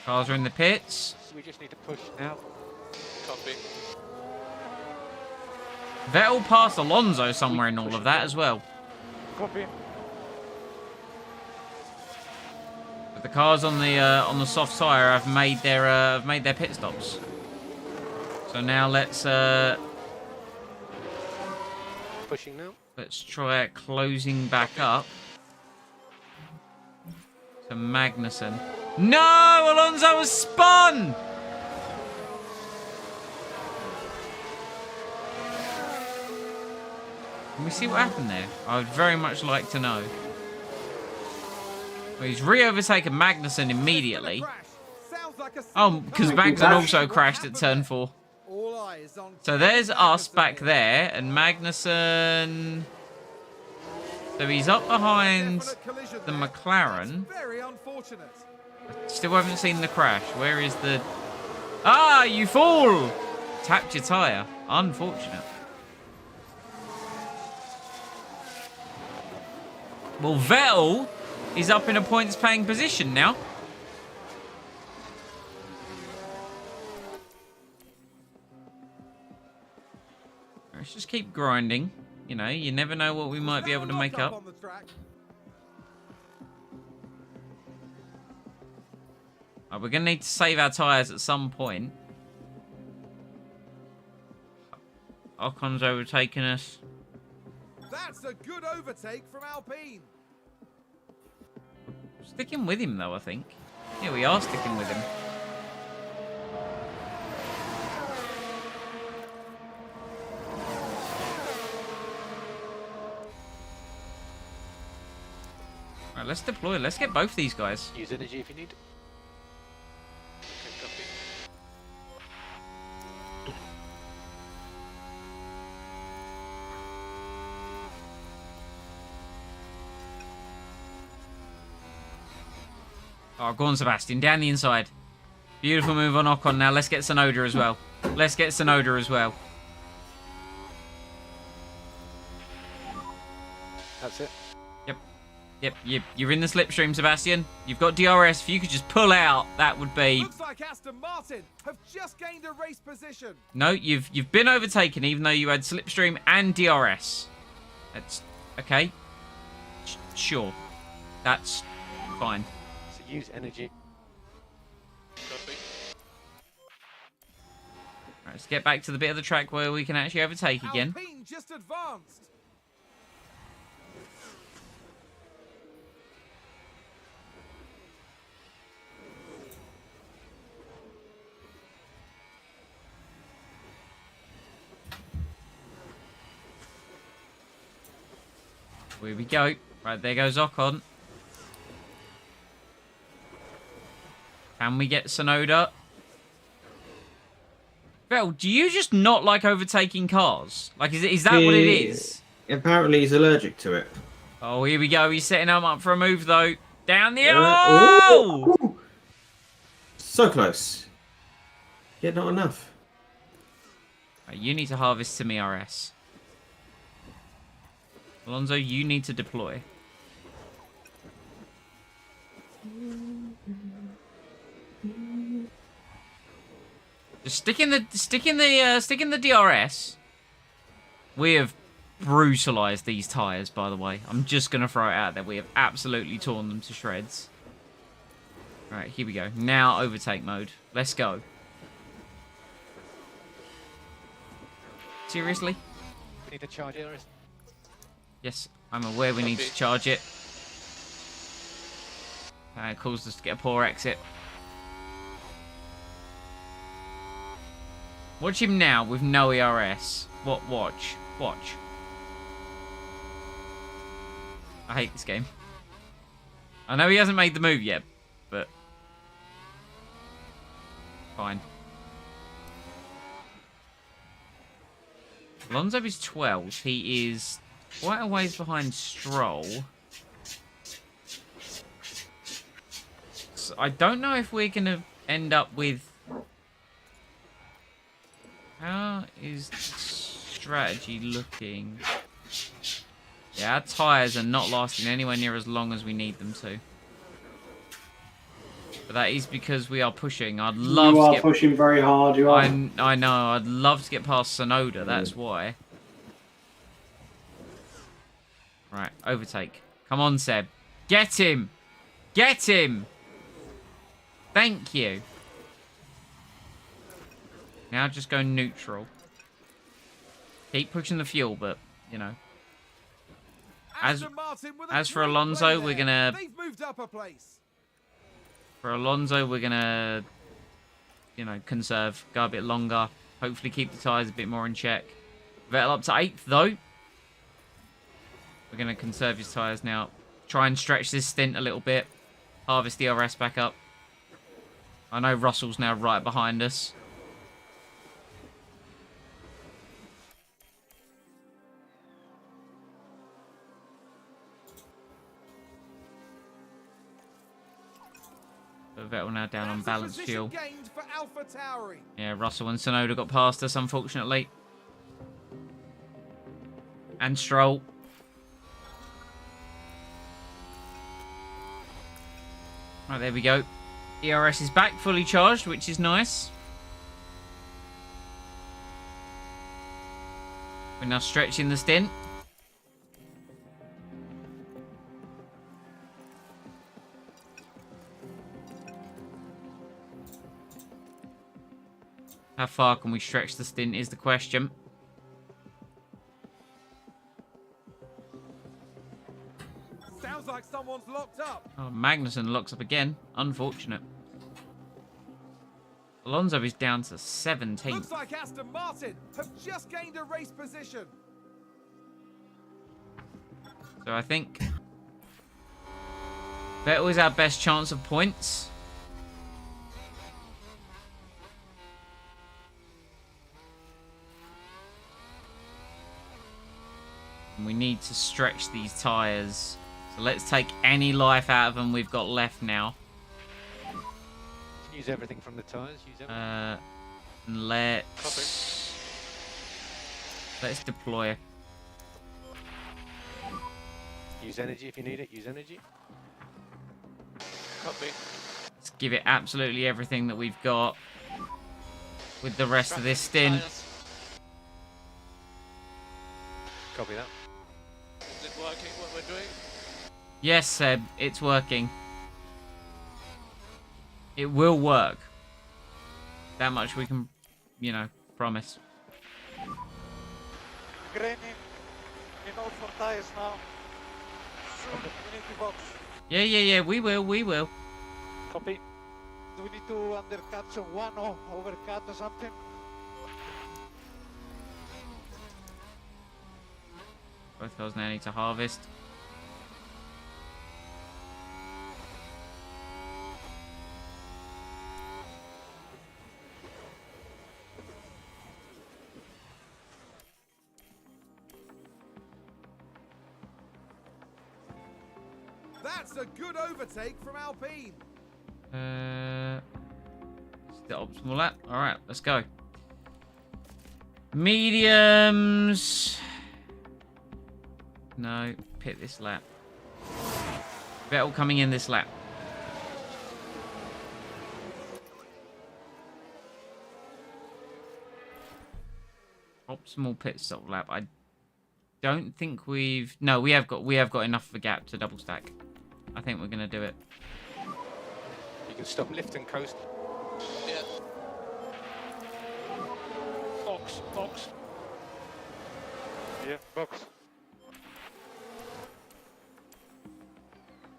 Cars are in the pits. So we just need to push now. Copy. Vettel passed Alonso somewhere in all of that as well. Copy. But the cars on the soft tyre have made their pit stops. So now let's Pushing now. try closing back up to Magnussen. No, Alonso was spun. Can we see what happened there? I would very much like to know. Well, he's re-overtaken Magnussen immediately. Oh, because Magnussen also crashed at turn 4. So there's us back there, and Magnussen. So he's up behind the McLaren. Still haven't seen the crash. Where is the... Ah, you fool! Tapped your tyre. Unfortunate. Well, Vettel is up in a points-paying position now. Let's just keep grinding. You know, you never know what we might be able to make up. Right, we're going to need to save our tyres at some point. Ocon's overtaken us. That's a good overtake from Alpine. Sticking with him, though, I think. Yeah, we are sticking with him. Right, let's deploy. Let's get both these guys. Use energy if you need. Okay, copy. Oh, go on, Sebastian. Down the inside. Beautiful move on Ocon. Now let's get Sonoda as well. Let's get Sonoda as well. That's it. Yep, you're in the slipstream, Sebastian. You've got DRS. If you could just pull out, that would be... Looks like Aston Martin have just gained a race position. No, you've been overtaken, even though you had slipstream and DRS. That's... Okay. Sure. That's fine. So use energy. Copy. Right, let's get back to the bit of the track where we can actually overtake again. Alpine just advanced. Here we go. Right, there goes Ocon. Can we get Sonoda? Vettel, do you just not like overtaking cars? Like, is that what it is? Apparently he's allergic to it. Oh, here we go. He's setting him up for a move, though. Down the... Oh! Oh! So close. Yet not enough. Right, you need to harvest some ERS. Alonso, you need to deploy. Just stick in the DRS. We have brutalized these tires, by the way. I'm just gonna throw it out there. We have absolutely torn them to shreds. Right, here we go. Now overtake mode. Let's go. Seriously? We need to charge it. Yes, I'm aware we need to charge it. It caused us to get a poor exit. Watch him now with no ERS. What? Watch. Watch. I hate this game. I know he hasn't made the move yet, but... Fine. Alonso is 12. He is quite a ways behind Stroll. So I don't know if we're going to end up with... How is the strategy looking? Yeah, our tyres are not lasting anywhere near as long as we need them to. But that is because we are pushing. I'd love You to are get... pushing very hard. You are. I know. I'd love to get past Sonoda. That's why. Right, overtake. Come on, Seb. Get him! Get him! Thank you. Now just go neutral. Keep pushing the fuel, but, you know. As for Alonso, we're going to... They've moved up a place. For Alonso, we're going to, you know, conserve. Go a bit longer. Hopefully keep the tyres a bit more in check. Vettel up to 8th, though. We're going to conserve his tyres now. Try and stretch this stint a little bit. Harvest the DRS back up. I know Russell's now right behind us. But Vettel now down on balanced fuel. For Alpha Tauri. Yeah, Russell and Sonoda got past us, unfortunately. And Stroll. Right, there we go. ERS is back, fully charged, which is nice. We're now stretching the stint. How far can we stretch the stint is the question. Sounds like someone's locked up. Oh, Magnussen locks up again. Unfortunate. Alonso is down to 17th. Looks like Aston Martin have just gained a race position. So I think Vettel is our best chance of points. And we need to stretch these tyres. So let's take any life out of them we've got left now. Use everything from the tyres. Use everything. And let's deploy. Use energy if you need it. Use energy. Copy. Let's give it absolutely everything that we've got with the rest of this stint. Tyres. Copy that. Is it working what we're doing? Yes, Seb, it's working. It will work. That much we can, you know, promise. Graining in all 4 tires now. Soon we need to box. Yeah, we will. Copy. Do we need to undercut someone or overcut or something? Both cars now need to harvest. That's a good overtake from Alpine. It's the optimal lap. All right, let's go. Mediums. No, pit this lap. Vettel coming in this lap. Optimal pit stop lap. I don't think we've. No, we have got enough of a gap to double stack. I think we're gonna do it. You can stop, lift and coast. Yeah. Box, box. Yeah, box.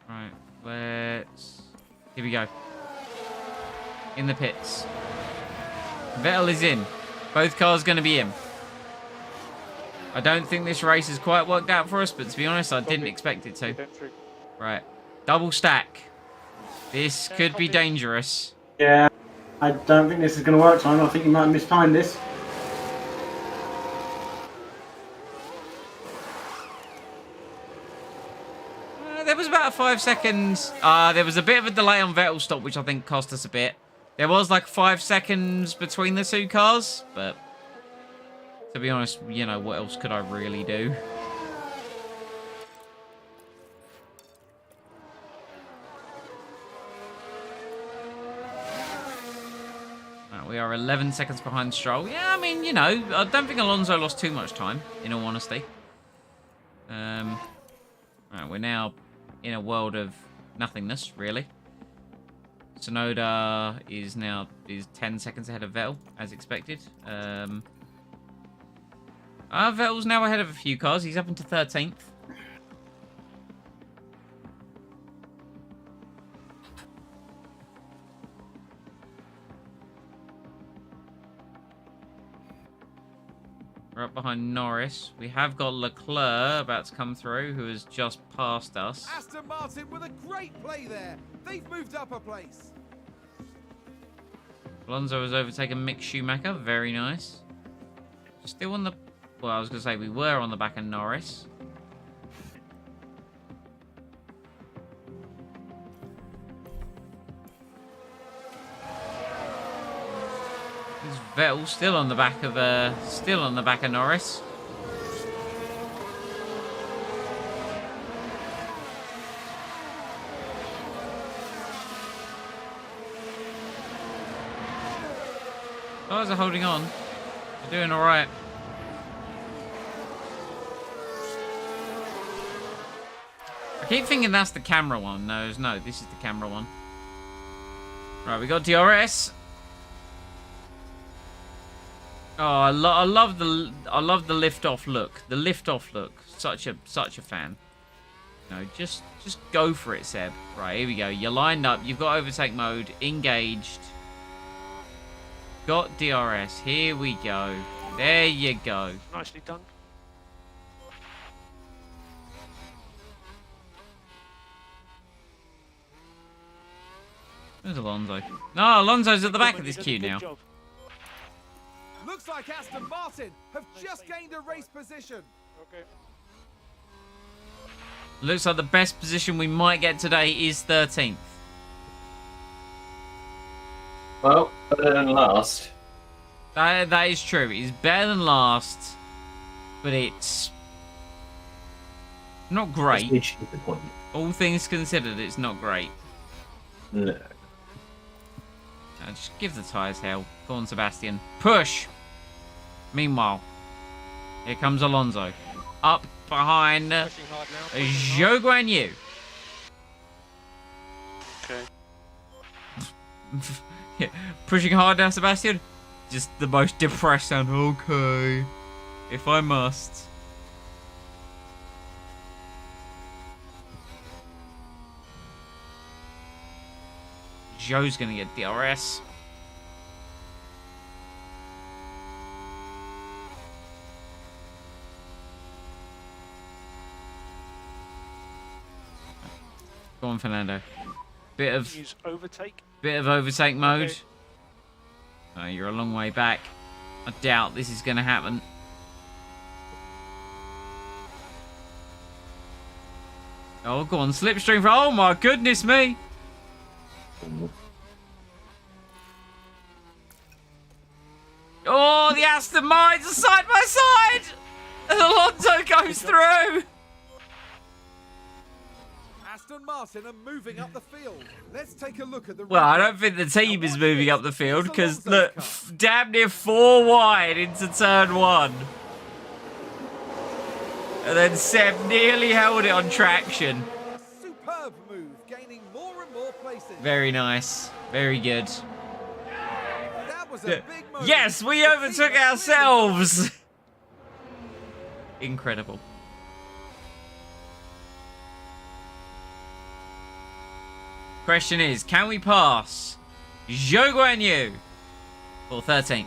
Right, let's. Here we go. In the pits. Vettel is in. Both cars going to be in. I don't think this race has quite worked out for us, but to be honest, I didn't expect it to. Right. Double stack. This could be dangerous. Yeah, I don't think this is going to work, Simon. I think you might have mistimed this. There was about 5 seconds. There was a bit of a delay on Vettel's stop, which I think cost us a bit. There was like 5 seconds between the two cars, but to be honest, you know, what else could I really do? Right, we are 11 seconds behind Stroll. Yeah, I mean, you know, I don't think Alonso lost too much time, in all honesty. Right, we're now in a world of nothingness, really. Tsunoda is 10 seconds ahead of Vettel, as expected. Vettel's now ahead of a few cars. He's up into 13th. We're up behind Norris. We have got Leclerc about to come through, who has just passed us. Aston Martin with a great play there. They've moved up a place. Alonso has overtaken Mick Schumacher. Very nice. Still on the... Well, I was going to say we were on the back of Norris. Is Vettel still on the back of Norris? Guys are holding on. They're doing all right. I keep thinking that's the camera one. No, this is the camera one. Right, we got DRS. Oh, I love the lift off look. The lift off look. Such a fan. No, just go for it, Seb. Right, here we go. You're lined up. You've got overtake mode engaged. Got DRS. Here we go. There you go. Nicely done. There's Alonso. No, Alonso's at the back of this queue now. Job. Looks like Aston Martin have just gained a race position. Okay. Looks like the best position we might get today is 13th. Well, better than last. That is true. It's better than last, but it's not great. That's a stupid point. All things considered, it's not great. No. Just give the tyres hell. Go on, Sebastian. Push! Meanwhile, here comes Alonso. Up behind Pushing hard now. Zhou Guan Yu. Okay. Yeah, pushing hard now, Sebastian. Just the most depressed sound. Okay, if I must. Zhou's gonna get DRS. Go on, Fernando. Use overtake. Bit of overtake mode. Okay. Oh, you're a long way back. I doubt this is going to happen. Oh, go on, slipstream for... Oh, my goodness me! Oh, the Aston Martins are side by side! And Alonso goes through! Aston Martin are moving up the field. Let's take a look at the. Well, I don't think the team is moving up the field because, look, damn near 4 wide into turn 1. And then Seb nearly held it on traction. Superb move, gaining more and more places. Very nice. Very good. That was a big moment. Yes, we The overtook team are ourselves! Incredible. Question is, can we pass Zhou Guan Yu for 13th?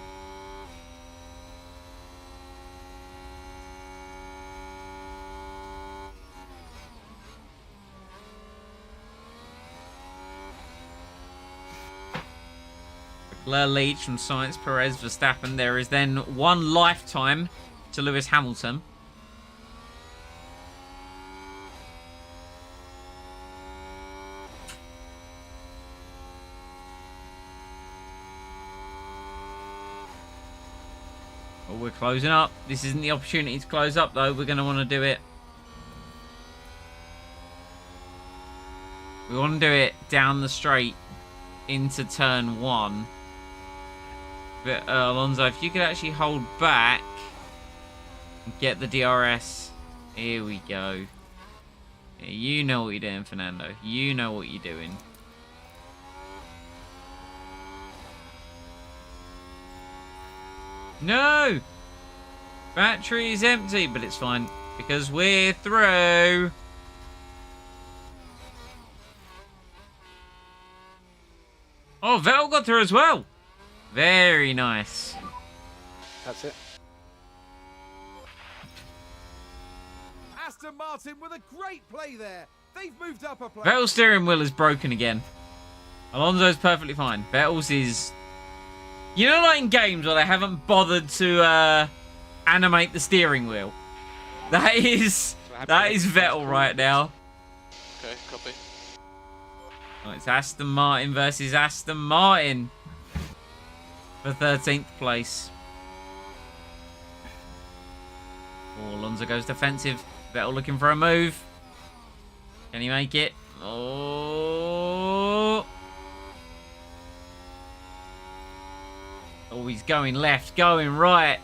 Leclerc leads from Sainz, Perez, Verstappen. There is then 1 lifetime to Lewis Hamilton. Oh, we're closing up. This isn't the opportunity to close up, though. We're going to want to do it. We want to do it down the straight into turn 1. But, Alonso, if you could actually hold back and get the DRS. Here we go. Yeah, you know what you're doing, Fernando. You know what you're doing. No! Battery is empty, but it's fine because we're through. Oh, Vettel got through as well. Very nice. That's it. Aston Martin with a great play there. They've moved up a place. Vettel's steering wheel is broken again. Alonso's perfectly fine. Vettel's is... You know, like in games where they haven't bothered to animate the steering wheel? That is Vettel right now. Okay, copy. Oh, it's Aston Martin versus Aston Martin for 13th place. Oh, Alonso goes defensive. Vettel looking for a move. Can he make it? Oh. Oh, he's going left, going right.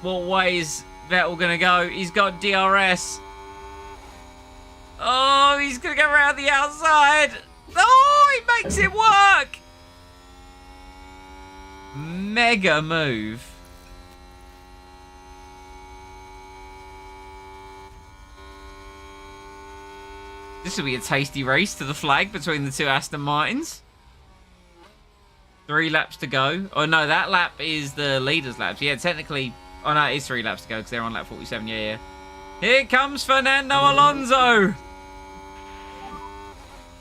What way is Vettel going to go? He's got DRS. Oh, he's going to go around the outside. Oh, he makes it work. Mega move This will be a tasty race to the flag between the two Aston Martins. 3 laps to go. Oh, no, that lap is the leader's lap. Yeah, technically... Oh, no, it is 3 laps to go because they're on lap 47. Yeah, yeah. Here comes Fernando Alonso.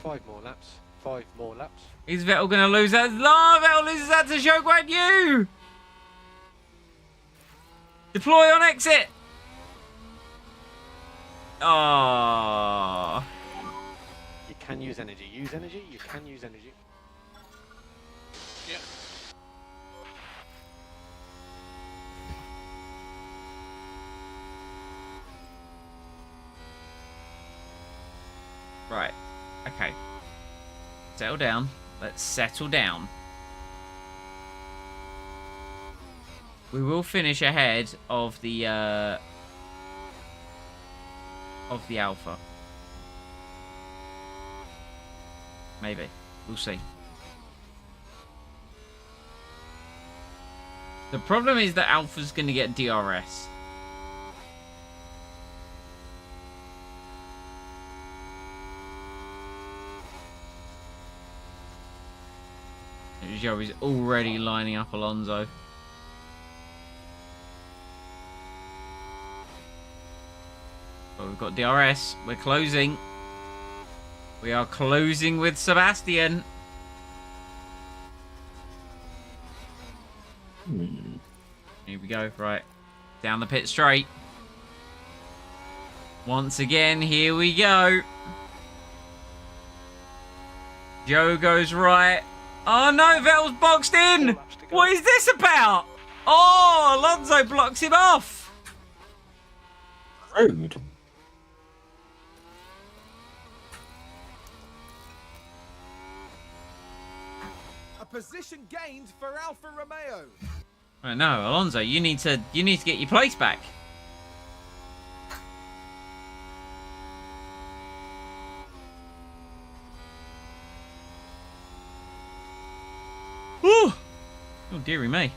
5 more laps. 5 more laps. Is Vettel going to lose that? No, Vettel loses that to Zhou Guan Yu. Deploy on exit. Oh. You can use energy. Use energy. You can use energy. Yeah. Right. Okay. Settle down. Let's settle down. We will finish ahead of the Alpha. Maybe. We'll see. The problem is that Alpha's going to get DRS. Joe is already lining up Alonso. Well, we've got DRS. We're closing. We are closing with Sebastian. Here we go. Right. Down the pit straight. Once again, here we go. Joe goes right. Oh no, Vettel's boxed in! What is this about? Oh, Alonso blocks him off! Rude. A position gained for Alfa Romeo. Right, no, Alonso, you need to get your place back. Whew. Oh, dearie me.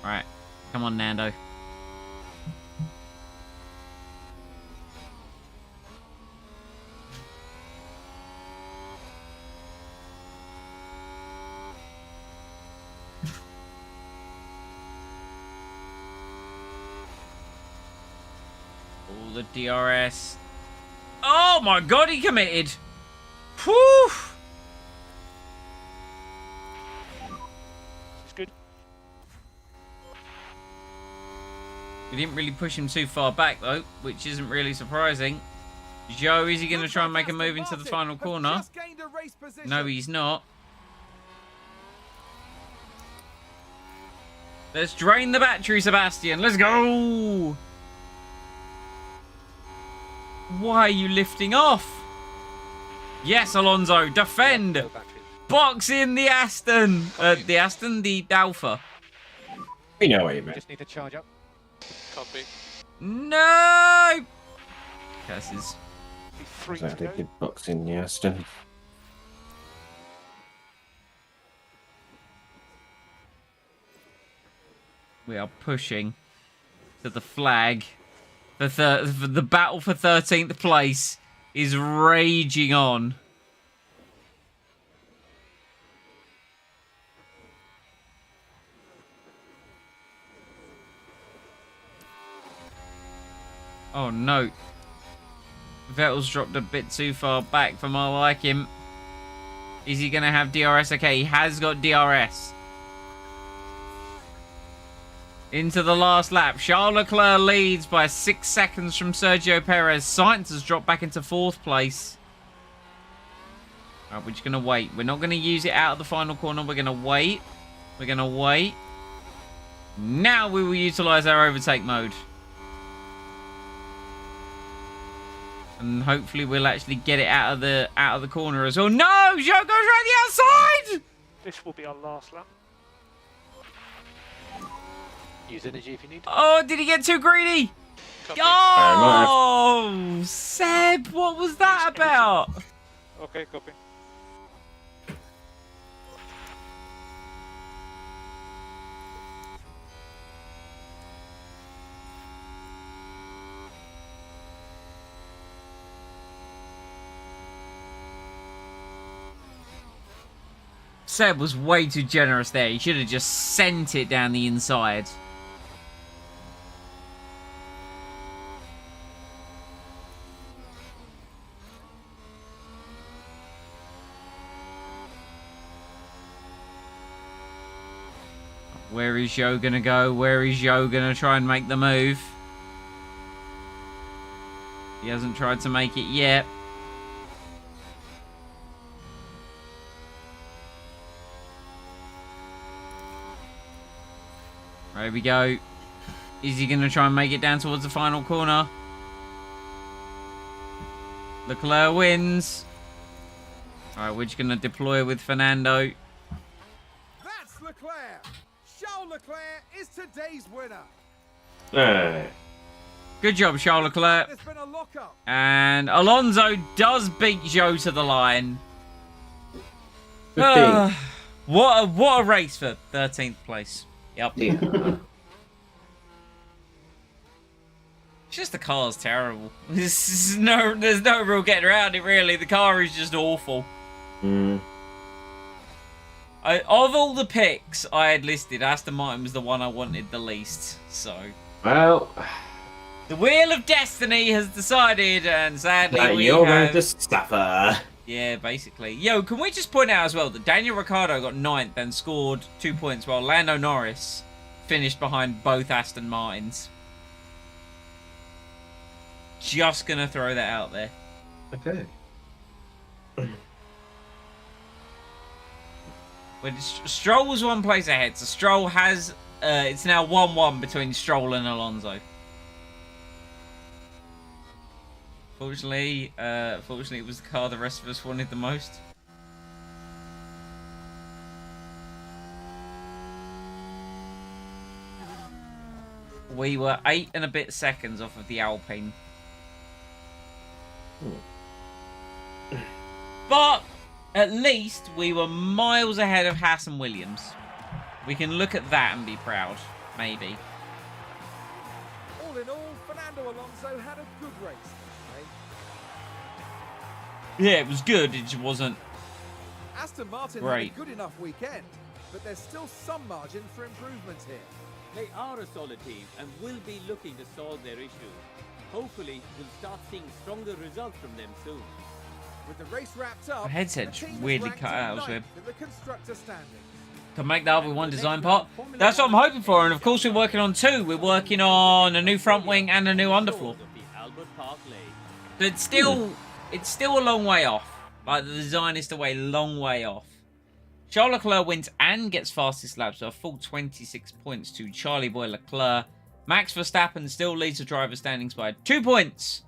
Right. Come on, Nando. All the DRS. Oh my god, he committed. Whew. It's good. We didn't really push him too far back though, which isn't really surprising. Joe, is he going to try and make a move into the final corner? No, he's not. Let's drain the battery, Sebastian. Let's go. Why are you lifting off? Yes, Alonso, defend. No batteries. Box in the Aston. The Alpha. We know what you meant. Just need to charge up. Copy. No. Curses. Be 3 to Exactly. go. Good box in the Aston. We are pushing to the flag. The battle for 13th place is raging on. Oh no. Vettel's dropped a bit too far back for my liking. Is he going to have DRS? Okay, he has got DRS. Into the last lap. Charles Leclerc leads by 6 seconds from Sergio Perez. Sainz has dropped back into 4th place. Alright, we're just going to wait. We're not going to use it out of the final corner. We're going to wait. We're going to wait. Now we will utilise our overtake mode. And hopefully we'll actually get it out of the corner as well. No! Joe goes around the outside! This will be our last lap. Use energy if you need. Oh, did he get too greedy? Copy. Oh, Seb, what was that about? Okay, copy. Seb was way too generous there. He should have just sent it down the inside. Where is Yo gonna go? Where is Yo gonna try and make the move? He hasn't tried to make it yet. There we go. Is he gonna try and make it down towards the final corner? Leclerc wins. Alright, we're just gonna deploy with Fernando. That's Leclerc. Charles Leclerc is today's winner. Alright. Good job, Charles Leclerc. There's been a lockup. And Alonso does beat Joe to the line. 15. What a race for 13th place. Yep. Yeah. It's just the car's terrible. There's no real getting around it, really. The car is just awful. Mm. Of all the picks I had listed, Aston Martin was the one I wanted the least. So, Well, the wheel of destiny has decided, and sadly we you're have... going to suffer. Yeah, basically. Yo, can we just point out as well that Daniel Ricciardo got 9th and scored 2 points, while Lando Norris finished behind both Aston Martins. Just gonna throw that out there. okay. But Stroll was 1 place ahead, so Stroll has... it's now 1-1 between Stroll and Alonso. Fortunately, it was the car the rest of us wanted the most. We were 8 and a bit seconds off of the Alpine. But at least we were miles ahead of Haas and Williams. We can look at that and be proud, maybe. All in all, Fernando Alonso had a good race. Yeah, it was good. It just wasn't. Aston Martin Great. had a good enough weekend, but there's still some margin for improvement here. They are a solid team and will be looking to solve their issues. Hopefully, we'll start seeing stronger results from them soon. With the race wrapped up, My headset's the team is weirdly ranked cut out, ninth Web. in the constructor standings. Can make that with one design part. That's what I'm hoping for, and of course we're working on 2. We're working on a new front wing and a new underfloor. But it's still a long way off. Like, the design is still a long way off. Charles Leclerc wins and gets fastest lap, so a full 26 points to Charlie Boy Leclerc. Max Verstappen still leads the driver standings by 2 points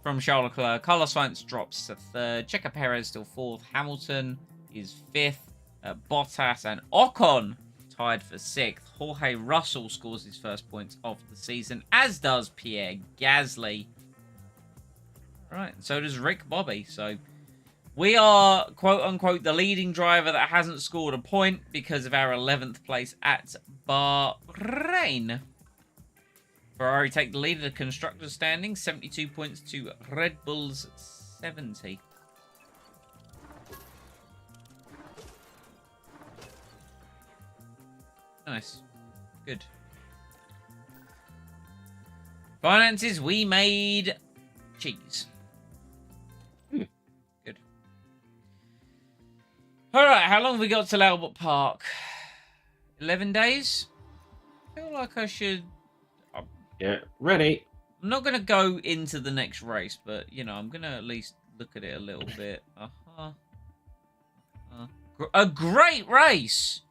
from Charles Leclerc. Carlos Sainz drops to 3rd. Checo Perez still 4th. Hamilton is 5th. Bottas and Ocon tied for 6th. Jorge Russell scores his first points of the season, as does Pierre Gasly. Right, so does Rick Bobby. So we are, quote-unquote, the leading driver that hasn't scored a point because of our 11th place at Bahrain. Ferrari take the lead of the constructors' standing, 72 points to Red Bull's 70. Nice. Good. Finances, we made cheese. Good. Alright, how long have we got till Albert Park? 11 days? I feel like I should... Yeah, ready. I'm not going to go into the next race, but, you know, I'm going to at least look at it a little bit. A great race!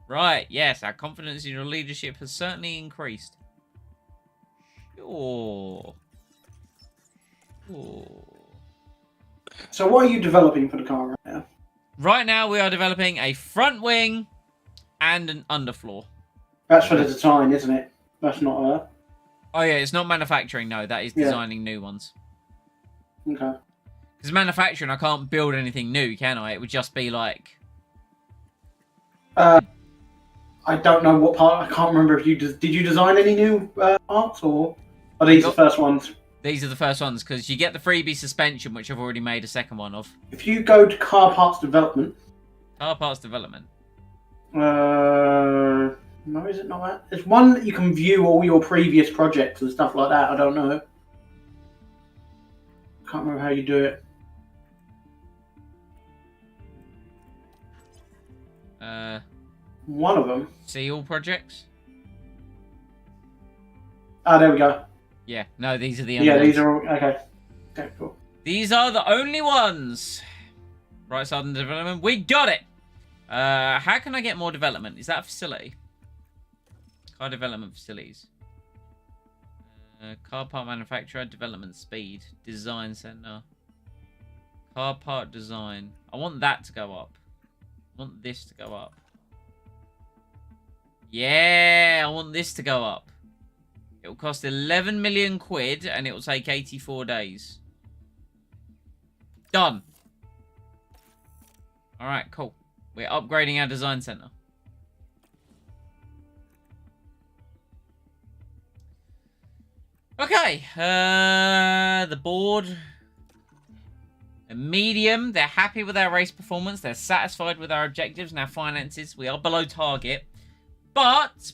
Right, yes, our confidence in your leadership has certainly increased. Sure. So what are you developing for the car right now? Right now, we are developing a front wing and an underfloor. That's for the design, isn't it? That's not Oh, yeah, it's not manufacturing, no. That is designing new ones. Okay. Because manufacturing, I can't build anything new, can I? It would just be like... I don't know what part. I can't remember if you did you design any new parts, or are these the first ones? These are the first ones, because you get the freebie suspension, which I've already made a second one of. If you go to car parts development, Car parts development. No, is it not that? There's one that you can view all your previous projects and stuff like that. I don't know. Can't remember how you do it. One of them. See all projects? Ah, there we go. Yeah, no, these are the only Yeah, ones. these are all... Okay. Okay, cool. These are the only ones. Right side and development. We got it. How can I get more development? Is that a facility? Car development facilities. Car part manufacturer, development speed, design center. Car part design. I want that to go up. I want this to go up. Yeah, I want this to go up. It will cost 11 million quid and it will take 84 days. Done. Alright, cool. We're upgrading our design center. Okay. The board. A medium. They're happy with our race performance. They're satisfied with our objectives and our finances. We are below target. But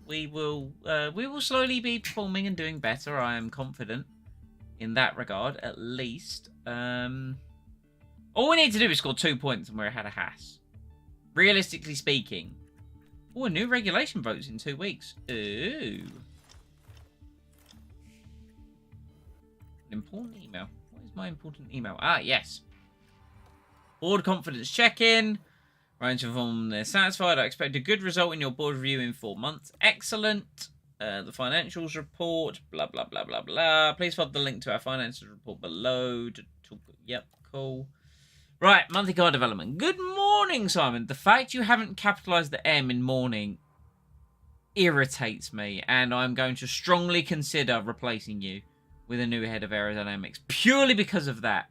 we will slowly be performing and doing better. I am confident in that regard, at least. All we need to do is score 2 points and we're ahead of Haas. Realistically speaking. Oh, a new regulation votes in 2 weeks. Ooh. An important email. What is my important email? Ah, yes. Board confidence check-in. Range of them, they're satisfied. I expect a good result in your board review in 4 months. Excellent. The financials report. Blah, blah, blah, blah, blah. Please follow the link to our financials report below. Yep, cool. Right, monthly car development. Good morning, Simon. The fact you haven't capitalized the M in morning irritates me, and I'm going to strongly consider replacing you with a new head of aerodynamics purely because of that.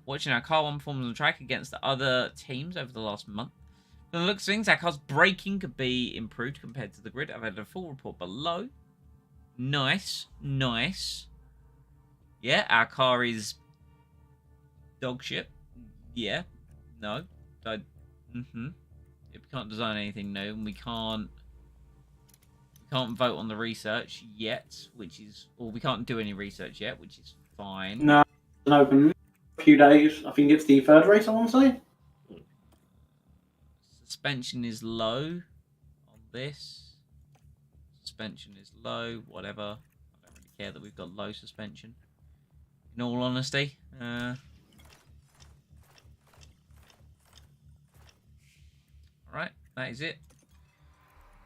Watching our car 1 performance on track against the other teams over the last month. From the looks of things, our car's braking could be improved compared to the grid. I've had a full report below. Nice, nice. Yeah, our car is dog shit. Yeah, no. If we can't design anything new, and we can't vote on the research yet, which is, or we can't do any research yet, which is fine. No, it's open. Few days. I think it's the third race, I want to say. Suspension is low on this. Suspension is low, whatever. I don't really care that we've got low suspension. In all honesty. Alright, that is it.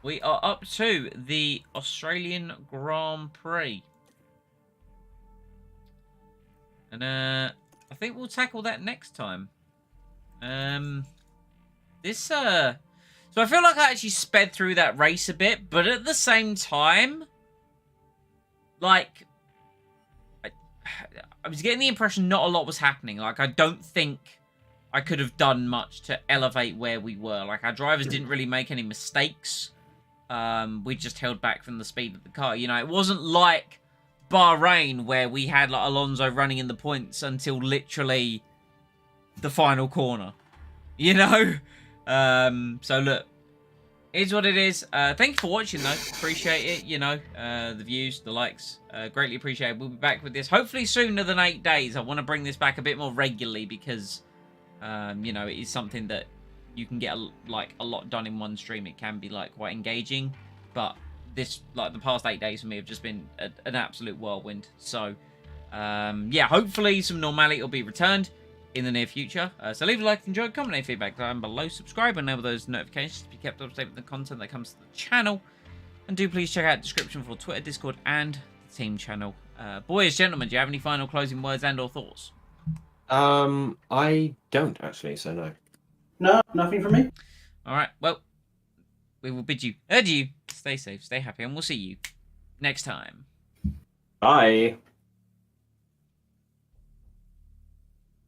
We are up to the Australian Grand Prix. And I think we'll tackle that next time. So I feel like I actually sped through that race a bit, but at the same time, like, I was getting the impression not a lot was happening. Like, I don't think I could have done much to elevate where we were. Like, our drivers didn't really make any mistakes. We just held back from the speed of the car. You know, it wasn't like Bahrain where we had like Alonso running in the points until literally the final corner. You know? So look, it's what it is. Thank you for watching though. Appreciate it. You know, the views, the likes, greatly appreciated. We'll be back with this hopefully sooner than 8 days. I want to bring this back a bit more regularly because, you know, it is something that you can get like a lot done in one stream. It can be like quite engaging, but this, like the past 8 days for me have just been an absolute whirlwind. So, yeah, hopefully some normality will be returned in the near future. So leave a like, enjoy, comment, any feedback down below, subscribe, and enable those notifications to be kept up to date with the content that comes to the channel. And do please check out the description for Twitter, Discord, and the team channel. Boys, gentlemen, do you have any final closing words and or thoughts? I don't actually, so no. No, nothing from me. Alright, well, we will bid you adieu. Stay safe, stay happy, and we'll see you next time. Bye.